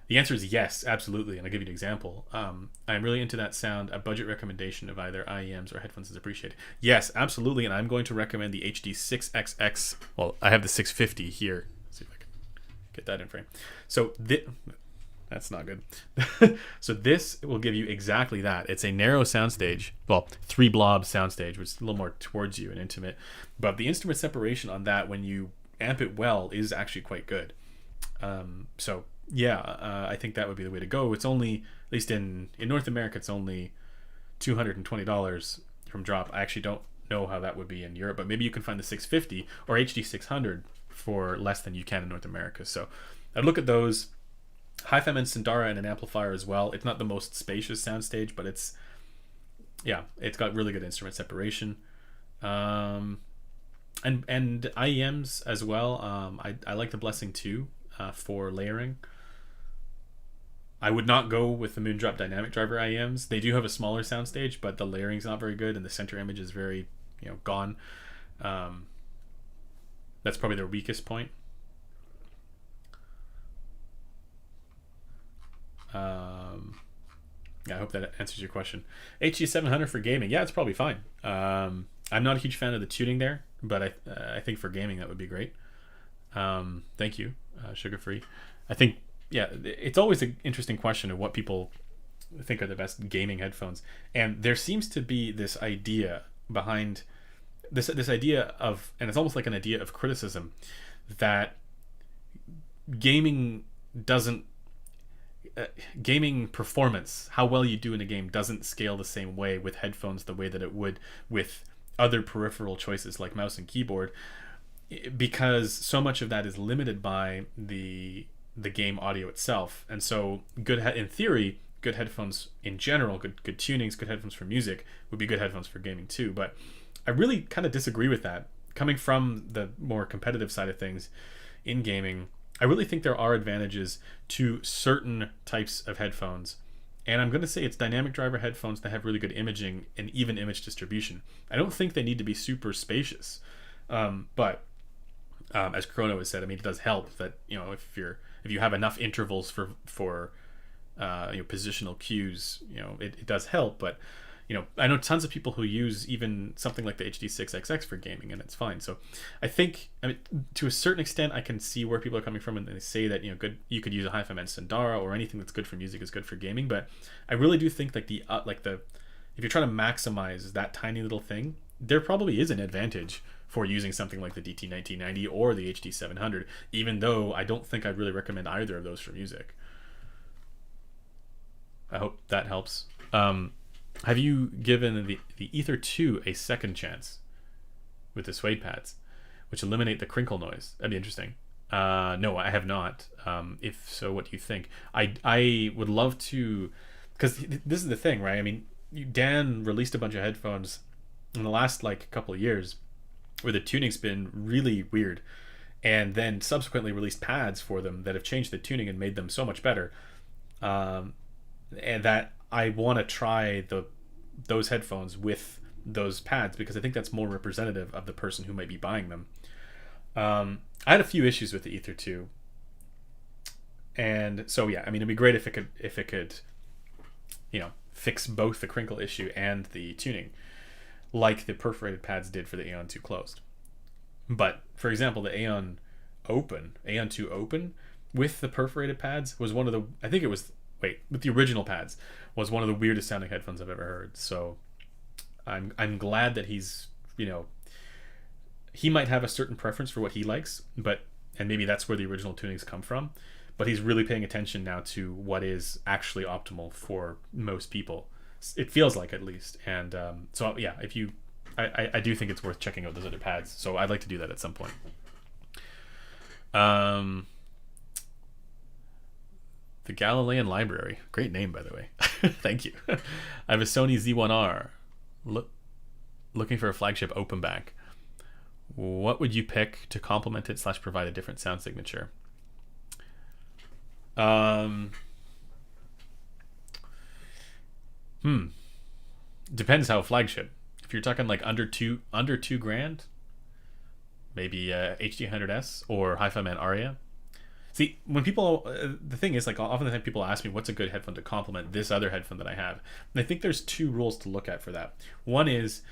Speaker 1: The answer is yes, absolutely, and I'll give you an example. I'm really into that sound. A budget recommendation of either IEMs or headphones is appreciated. Yes, absolutely, and I'm going to recommend the HD6XX. Well, I have the 650 here get that in frame. So that's not good. So this will give you exactly that. It's a narrow soundstage, well, 3 blob soundstage, which is a little more towards you and intimate. But the instrument separation on that, when you amp it well, is actually quite good. So yeah, I think that would be the way to go. It's only, at least in North America, it's only $220 from drop. I actually don't know how that would be in Europe, but maybe you can find the 650 or HD 600 for less than you can in North America. So I'd look at those. Hi-Fi and Sundara and an amplifier as well. It's not the most spacious soundstage, but it's got really good instrument separation. And IEMs as well. I like the Blessing 2 for layering. I would not go with the Moondrop Dynamic Driver IEMs. They do have a smaller soundstage, but the layering's not very good, and the center image is very, gone. That's probably their weakest point. Yeah, I hope that answers your question. HD 700 for gaming. Yeah, it's probably fine. I'm not a huge fan of the tuning there, but I think for gaming that would be great. Thank you, Sugar Free. I think, yeah, it's always an interesting question of what people think are the best gaming headphones, and there seems to be this idea behind this idea of, and it's almost like an idea of criticism, that gaming performance, how well you do in a game, doesn't scale the same way with headphones the way that it would with other peripheral choices like mouse and keyboard, because so much of that is limited by the game audio itself. And so in theory, good headphones in general, good tunings, good headphones for music would be good headphones for gaming too. But I really kind of disagree with that. Coming from the more competitive side of things in gaming, I really think there are advantages to certain types of headphones. And I'm going to say it's dynamic driver headphones that have really good imaging and even image distribution. I don't think they need to be super spacious. But as Chrono has said, I mean, it does help that, if you have enough intervals for positional cues, it does help. But I know tons of people who use even something like the HD6XX for gaming, and it's fine. So I think, to a certain extent, I can see where people are coming from, and they say that you could use a Hi-Fi and Sundara, or anything that's good for music is good for gaming. But I really do think if you're trying to maximize that tiny little thing, there probably is an advantage for using something like the DT1990 or the HD 700, even though I don't think I'd really recommend either of those for music. I hope that helps. Have you given the Ether 2 a second chance with the suede pads, which eliminate the crinkle noise? That'd be interesting. No, I have not. If so, what do you think? I would love to, because this is the thing, right? I mean, Dan released a bunch of headphones in the last couple of years where the tuning's been really weird, and then subsequently released pads for them that have changed the tuning and made them so much better. And that I want to try those headphones with those pads, because I think that's more representative of the person who might be buying them. I had a few issues with the Ether 2, and so yeah, I mean, it'd be great if it could fix both the crinkle issue and the tuning, like the perforated pads did for the Aeon 2 closed. But for example, the Aeon 2 Open with the perforated pads was one of the, I think it was, with the original pads, was one of the weirdest sounding headphones I've ever heard. So I'm glad that he's, he might have a certain preference for what he likes, and maybe that's where the original tunings come from, but he's really paying attention now to what is actually optimal for most people. It feels like, at least. And so yeah, I do think it's worth checking out those other pads. So I'd like to do that at some point. The Galilean Library. Great name, by the way. Thank you. I have a Sony Z1R. Looking for a flagship open back. What would you pick to complement it / provide a different sound signature? Depends how flagship. If you're talking under two grand, maybe HD100S or Hi-Fi Man Aria. See, when people, the thing is, often the time people ask me what's a good headphone to complement this other headphone that I have, and I think there's 2 rules to look at for that. One is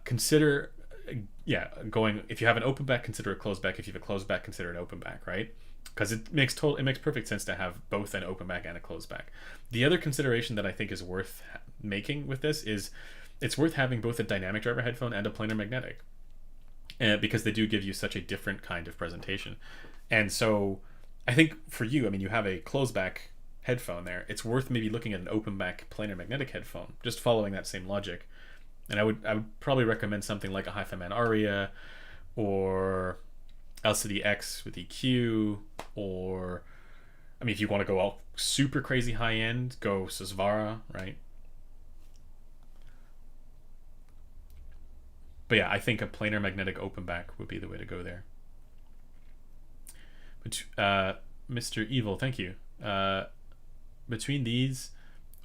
Speaker 1: consider, if you have an open back, consider a closed back. If you have a closed back, consider an open back, right? because it makes perfect sense to have both an open back and a closed back. The other consideration that I think is worth making with this is it's worth having both a dynamic driver headphone and a planar magnetic, because they do give you such a different kind of presentation. And so I think for you, I mean, you have a closed back headphone there. It's worth maybe looking at an open back planar magnetic headphone, just following that same logic. And I would probably recommend something like a Hi-Fi Man Aria or LCD-X with EQ, or I mean, if you want to go all super crazy high end, go Susvara, right? But yeah, I think a planar magnetic open back would be the way to go there. But Mr. Evil, thank you. Between these,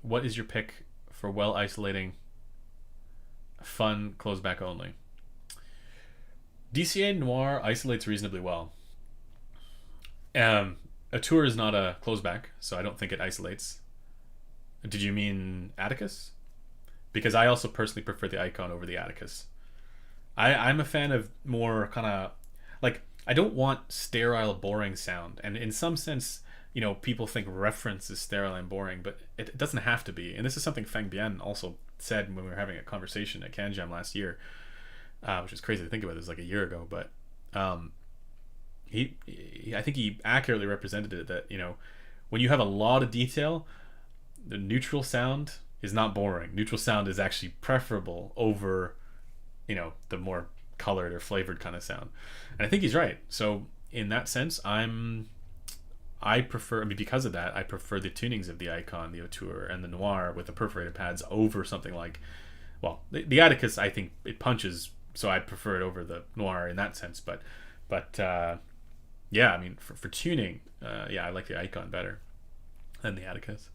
Speaker 1: what is your pick for well isolating, fun closed back only? DCA Noir isolates reasonably well. A Tour is not a closed back, so I don't think it isolates. Did you mean Atticus? Because I also personally prefer the Icon over the Atticus. I'm a fan of more kind of like, I don't want sterile, boring sound. And in some sense, you know, people think reference is sterile and boring, but it doesn't have to be. And this is something Feng Bian also said when we were having a conversation at CanJam last year, which is crazy to think about. It was like a year ago, but he I think he accurately represented it that, you know, when you have a lot of detail, the neutral sound is not boring. Neutral sound is actually preferable over, you know, the more colored or flavored kind of sound. And I think he's right. So in that sense, I prefer, I mean, because of that, I prefer the tunings of the Icon, the Auteur, and the Noir with the perforated pads over something like, well, the Atticus, I think it punches, so I prefer it over the Noir in that sense. But yeah, I mean, for tuning, yeah, I like the Icon better than the Atticus.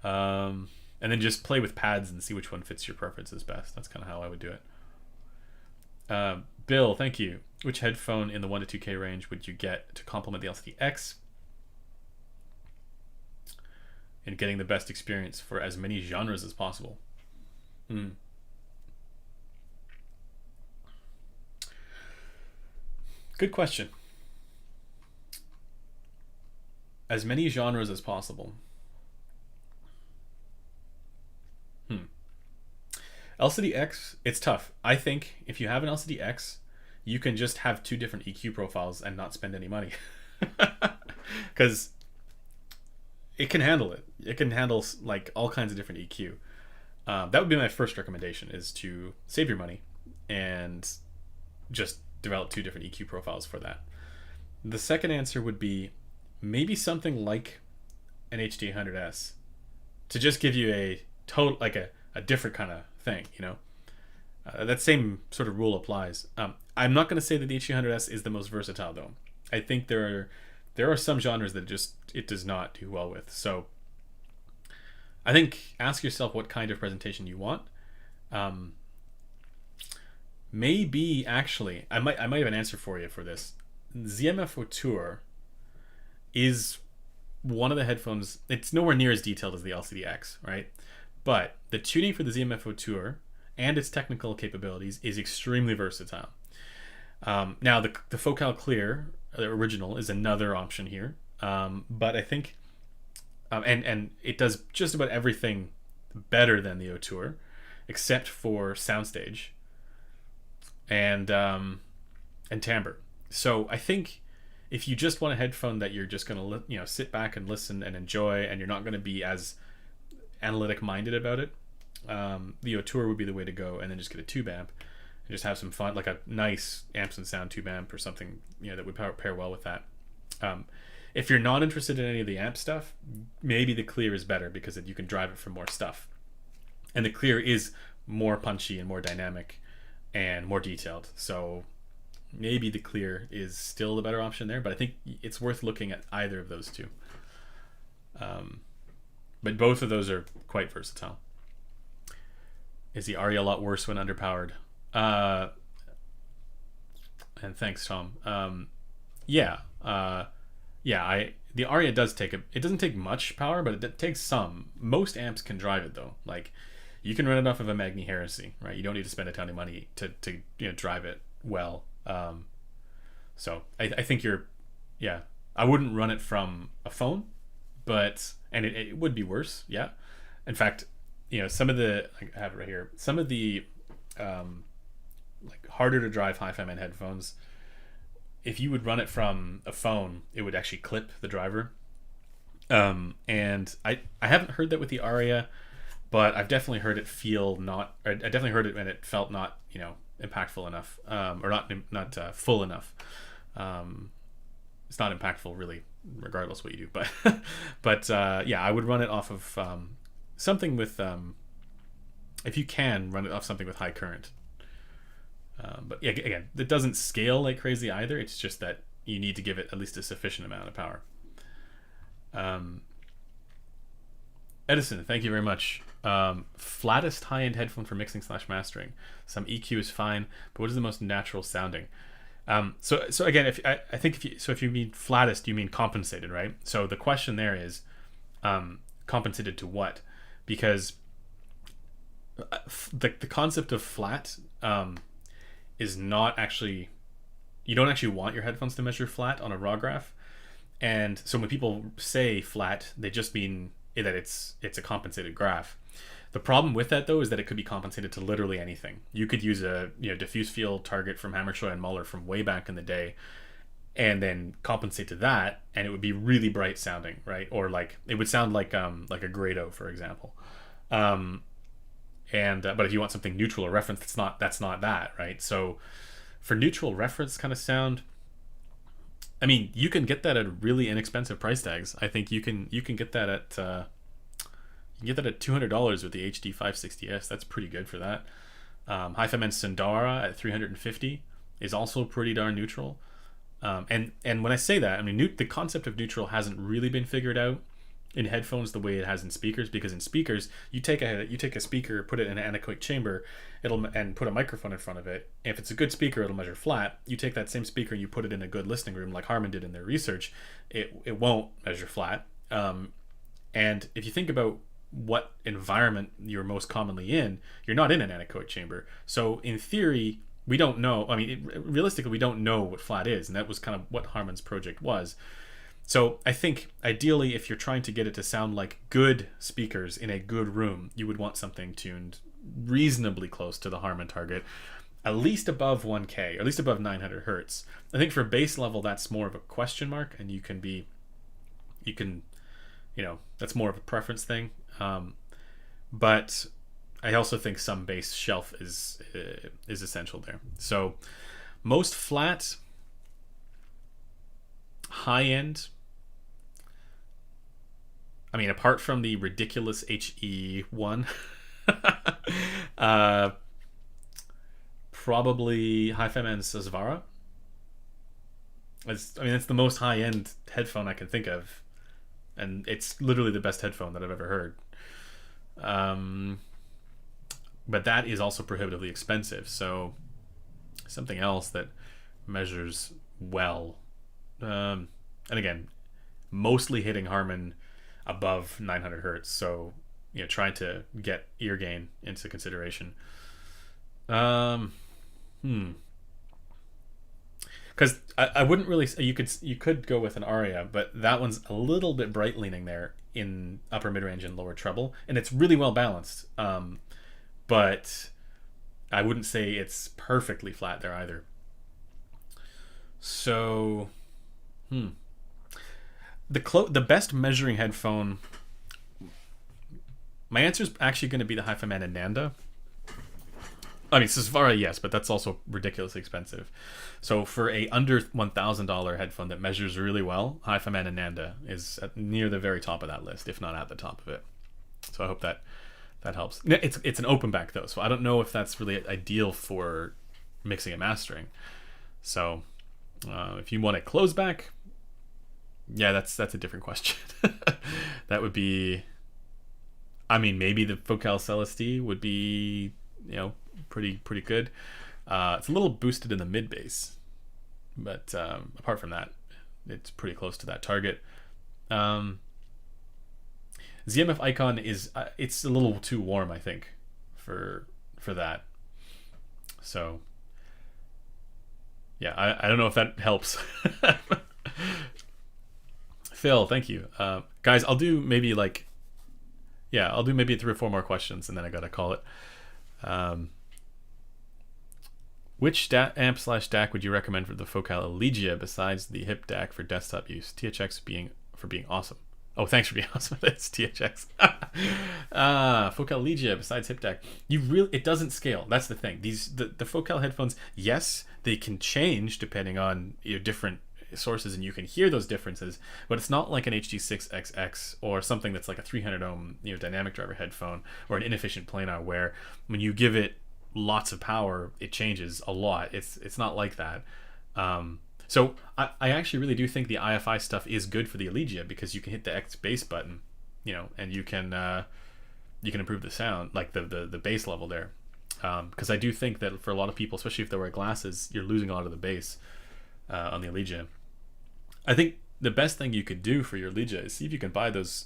Speaker 1: And then just play with pads and see which one fits your preferences best. That's kind of how I would do it. Bill, thank you. Which headphone in the 1 to 2K range would you get to complement the LCD-X in getting the best experience for as many genres as possible? Good question. As many genres as possible. LCD-X, it's tough. I think if you have an LCD-X, you can just have two different EQ profiles and not spend any money. Because it can handle it. It can handle like all kinds of different EQ. That would be my first recommendation, is to save your money and just develop two different EQ profiles for that. The second answer would be maybe something like an HD800S to just give you a total, like a different kind of thing, you know. That same sort of rule applies. I'm not going to say that the HD800S is the most versatile, though. I think there are some genres that it does not do well with. So I think ask yourself what kind of presentation you want. Maybe actually, I might have an answer for you for this. ZMF Auteur is one of the headphones. It's nowhere near as detailed as the LCD-X, right? But the tuning for the ZMF Auteur and its technical capabilities is extremely versatile. Now, the Focal Clear, the original, is another option here. But I think, and it does just about everything better than the Auteur, except for soundstage and timbre. So I think if you just want a headphone that you're just going to sit back and listen and enjoy, and you're not going to be as analytic minded about it, the Auteur would be the way to go. And then just get a tube amp and just have some fun, like a nice amps and sound tube amp or something, that would pair well with that. If you're not interested in any of the amp stuff, maybe the Clear is better because you can drive it for more stuff, and the Clear is more punchy and more dynamic and more detailed. So maybe the Clear is still the better option there, but I think it's worth looking at either of those two. But both of those are quite versatile. Is the Aria a lot worse when underpowered? And thanks, Tom. The Aria does it doesn't take much power, but it takes some. Most amps can drive it though. Like, you can run it off of a Magni Heresy, right? You don't need to spend a ton of money to drive it well. So I think I wouldn't run it from a phone, but and it would be worse. Yeah. In fact, some of the I have it right here. Some of the like harder to drive hi-fi man headphones, if you would run it from a phone, it would actually clip the driver. And I haven't heard that with the Aria, but I've definitely heard it feel not. Or I definitely heard it when it felt not impactful enough, or not full enough. It's not impactful really, regardless what you do. But yeah, I would run it off of something with if you can run it off something with high current. But yeah, again, it doesn't scale like crazy either. It's just that you need to give it at least a sufficient amount of power. Edison, thank you very much. Flattest high-end headphone for mixing / mastering. Some EQ is fine, but what is the most natural sounding? So again, if you mean flattest, you mean compensated, right? So the question there is, compensated to what? Because the concept of flat is not actually, you don't actually want your headphones to measure flat on a raw graph. And so when people say flat, they just mean that it's a compensated graph. The problem with that, though, is that it could be compensated to literally anything. You could use a diffuse field target from Hammershoy and Muller from way back in the day, and then compensate to that, and it would be really bright sounding, right? Or like it would sound like a Grado, for example. But if you want something neutral or reference, that's not that, right? So for neutral reference kind of sound, I mean, you can get that at really inexpensive price tags. I think you can get that at $200 with the HD560S. That's pretty good for that. Hi-Fi Man Sundara at $350 is also pretty darn neutral. And when I say that, I mean the concept of neutral hasn't really been figured out in headphones the way it has in speakers, because in speakers you take a speaker, put it in an anechoic chamber, and put a microphone in front of it. If it's a good speaker, it'll measure flat. You take that same speaker and you put it in a good listening room, like Harman did in their research, it won't measure flat. And if you think about what environment you're most commonly in, you're not in an anechoic chamber. So in theory, we don't know. I mean, realistically, we don't know what flat is, and that was kind of what Harman's project was. So I think ideally, if you're trying to get it to sound like good speakers in a good room, you would want something tuned reasonably close to the Harman target, at least above 1K, or at least above 900 hertz. I think for bass level, that's more of a question mark, and that's more of a preference thing. But I also think some bass shelf is essential there. So most flat, high end, I mean, apart from the ridiculous HE1, probably Hi-Fi Man's Svara. It's the most high end headphone I can think of, and it's literally the best headphone that I've ever heard. But that is also prohibitively expensive. So something else that measures well, and again, mostly hitting Harman above 900 hertz. So trying to get ear gain into consideration. Because I wouldn't really. You could go with an Aria, but that one's a little bit bright leaning there in upper mid range and lower treble, and it's really well balanced. But I wouldn't say it's perfectly flat there either. So, the best measuring headphone. My answer is actually going to be the Hi-Fi Man Ananda. I mean, Svara, yes, but that's also ridiculously expensive. So for a under $1,000 headphone that measures really well, Hi-Fi Man Ananda is near the very top of that list, if not at the top of it. So I hope that helps. It's an open back though, so I don't know if that's really ideal for mixing and mastering. So if you want a closed back, yeah, that's a different question. That would be, I mean, maybe the Focal Celestie would be, pretty good. It's a little boosted in the mid bass, but apart from that, it's pretty close to that target. ZMF Icon is it's a little too warm, I think, for that. So yeah, I don't know if that helps. Phil, thank you. Guys, I'll do maybe like, yeah, I'll do maybe 3 or 4 more questions, and then I gotta call it. Which amp slash DAC would you recommend for the Focal Elegia besides the hip DAC for desktop use? THX being awesome. Oh, thanks for being awesome. It's THX. Focal Elegia besides hip DAC. It doesn't scale. That's the thing. The Focal headphones, yes, they can change depending on different sources, and you can hear those differences, but it's not like an HD6XX or something that's like a 300 ohm dynamic driver headphone or an inefficient planar, where when you give it lots of power it changes a lot. It's not like that. So I actually really do think the IFI stuff is good for the Elegia, because you can hit the X bass button, and you can improve the sound, like the bass level there, because I do think that for a lot of people, especially if they wear glasses, you're losing a lot of the bass on the Elegia. I think the best thing you could do for your Elegia is see if you can buy those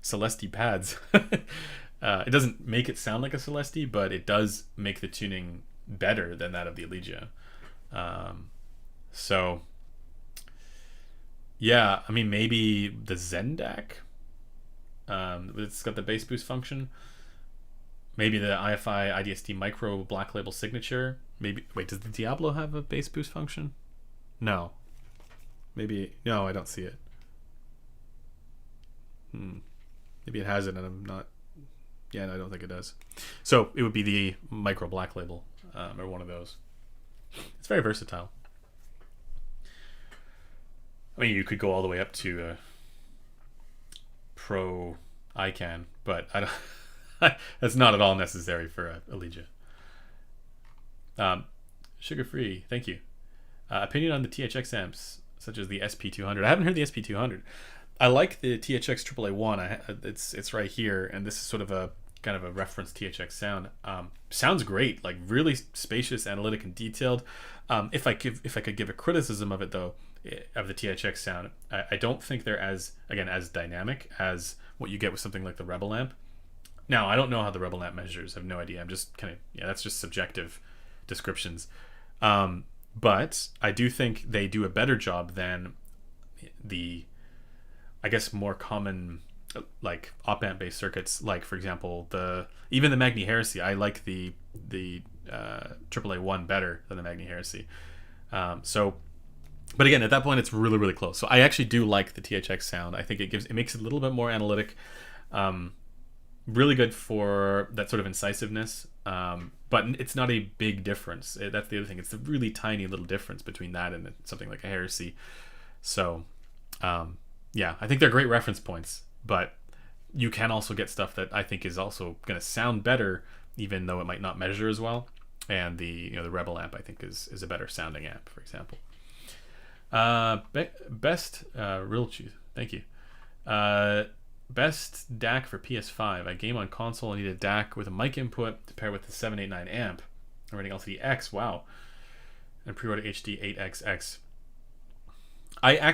Speaker 1: Celesti pads. It doesn't make it sound like a Celesti, but it does make the tuning better than that of the Elegia. So yeah, I mean, maybe the Zen DAC. It's got the bass boost function. Maybe the IFI IDST Micro Black Label Signature. Maybe, wait, does the Diablo have a bass boost function? No. Maybe, no, I don't see it. Maybe it has it and I'm not. Yeah, no, I don't think it does. So it would be the Micro Black Label, or one of those. It's very versatile. I mean, you could go all the way up to Pro ICANN, but I don't. That's not at all necessary for a Elegia. Sugar Free, thank you. Opinion on the THX amps, such as the SP200. I haven't heard the SP200. I like the THX AAA1. It's right here, and this is sort of a kind of a reference THX sound. Sounds great, like really spacious, analytic, and detailed. If I could give a criticism of it though, of the THX sound, I don't think they're as dynamic as what you get with something like the Rebel amp. Now, I don't know how the Rebel amp measures. I have no idea. I'm just kind of, that's just subjective descriptions. But I do think they do a better job than the, I guess, more common like op amp based circuits. Like, for example, even the Magni Heresy. I like the AAA1 better than the Magni Heresy. But again, at that point, it's really, really close. So I actually do like the THX sound. I think it makes it a little bit more analytic. Really good for that sort of incisiveness. But it's not a big difference. That's the other thing. It's a really tiny little difference between that and something like a Heresy. So, yeah, I think they're great reference points. But you can also get stuff that I think is also going to sound better, even though it might not measure as well. And the Rebel amp, I think, is a better sounding amp, for example. Best real truth. Thank you. Best DAC for PS5. I game on console. I need a DAC with a mic input to pair with the 789 amp. I'm running LCD-X. Wow. And pre-order HD8XX. I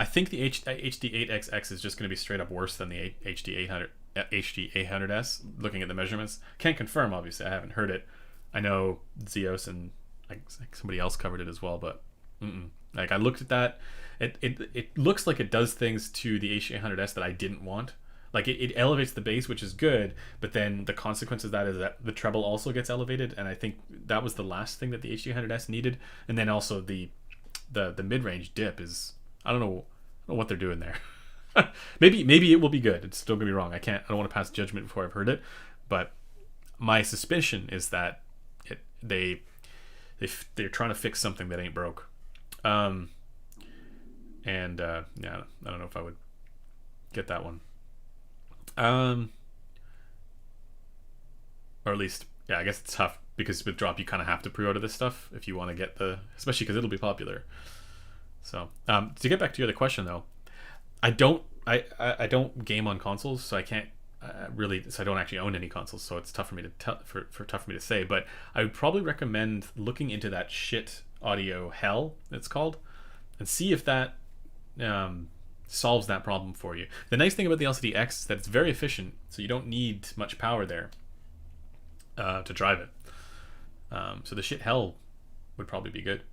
Speaker 1: think the HD8XX is just going to be straight up worse than the HD800S. Looking at the measurements, can't confirm. Obviously, I haven't heard it. I know Zeos and somebody else covered it as well, but like I looked at that. It looks like it does things to the HD800S that I didn't want. Like it elevates the bass, which is good, but then the consequence of that is that the treble also gets elevated, and I think that was the last thing that the HD800S needed. And then also the mid-range dip is, I don't know what they're doing there. maybe it will be good. It's still gonna be wrong. I don't want to pass judgment before I've heard it, but my suspicion is that they're trying to fix something that ain't broke. Yeah, I don't know if I would get that one. Or at least, yeah, I guess it's tough because with Drop you kind of have to pre-order this stuff if you want to get especially because it'll be popular. So to get back to your other question though, I don't game on consoles, so I can't so I don't actually own any consoles, so it's tough for me to tough for me to say. But I would probably recommend looking into that shit audio hell it's called, and see if that solves that problem for you. The nice thing about the LCD-X is that it's very efficient, so you don't need much power there to drive it. So the shit hell would probably be good.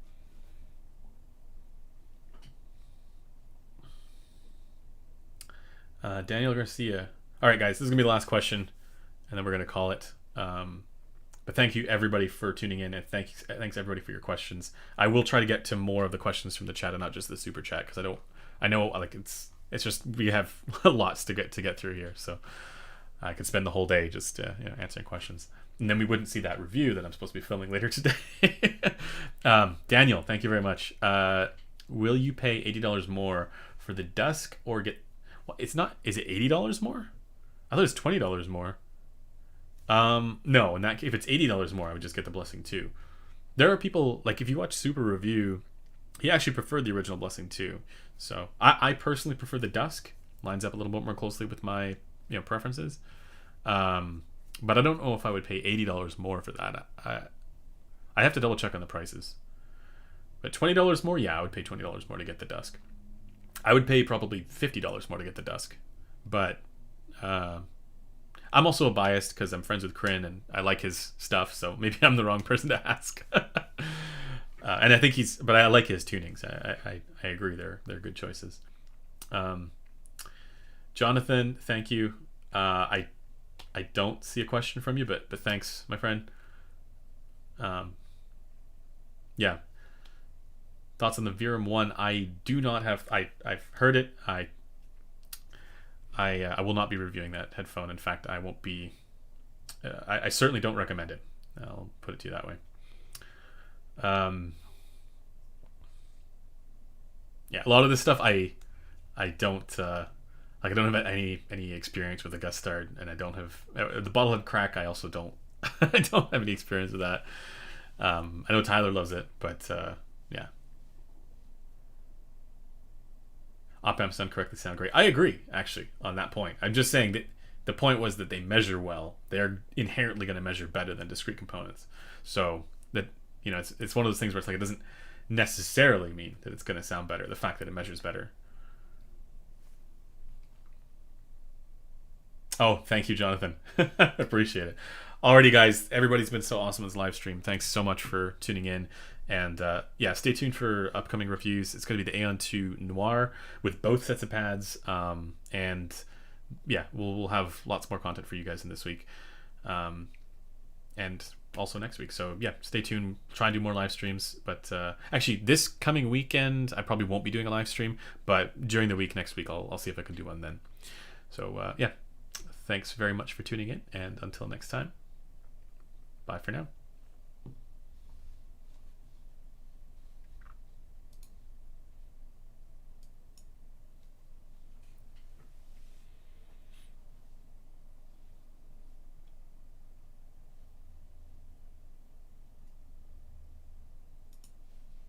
Speaker 1: Daniel Garcia. All right, guys, this is gonna be the last question, and then we're gonna call it. But thank you everybody for tuning in, and thanks everybody for your questions. I will try to get to more of the questions from the chat and not just the super chat, because I know like it's just we have lots to get through here, so I could spend the whole day just answering questions, and then we wouldn't see that review that I'm supposed to be filming later today. Daniel, thank you very much. Will you pay $80 more for the Dusk or get? Well, it's not. Is it $80 more? I thought it was $20 more. No, in that if it's $80 more, I would just get the Blessing 2. There are people, like if you watch Super Review, he actually preferred the original Blessing 2. So I personally prefer the Dusk. Lines up a little bit more closely with my preferences. But I don't know if I would pay $80 more for that. I have to double check on the prices. But $20 more, yeah, I would pay $20 more to get the Dusk. I would pay probably $50 more to get the Dusk. But I'm also biased because I'm friends with Kryn and I like his stuff, so maybe I'm the wrong person to ask. And I think but I like his tunings. I agree, they're good choices. Jonathan, thank you. I don't see a question from you, but thanks, my friend. Yeah. Thoughts on the Virum 1? I do not have. I've heard it. I will not be reviewing that headphone. In fact, I won't be. I certainly don't recommend it. I'll put it to you that way. Yeah, a lot of this stuff I don't like. I don't have any experience with the Gust Start, and I don't have the Bottlehead Crack. I also don't. I don't have any experience with that. I know Tyler loves it, but yeah. Op amps done correctly sound great. I agree, actually, on that point. I'm just saying that the point was that they measure well. They're inherently going to measure better than discrete components. So that it's one of those things where it's like it doesn't necessarily mean that it's going to sound better. The fact that it measures better. Oh, thank you, Jonathan. Appreciate it. Alrighty, guys. Everybody's been so awesome in this live stream. Thanks so much for tuning in. And yeah, stay tuned for upcoming reviews. It's going to be the Aeon 2 Noir with both sets of pads. And yeah, we'll have lots more content for you guys in this week. And also next week. So yeah, stay tuned. Try and do more live streams. But actually, this coming weekend, I probably won't be doing a live stream. But during the week, next week, I'll see if I can do one then. So yeah, thanks very much for tuning in. And until next time, bye for now.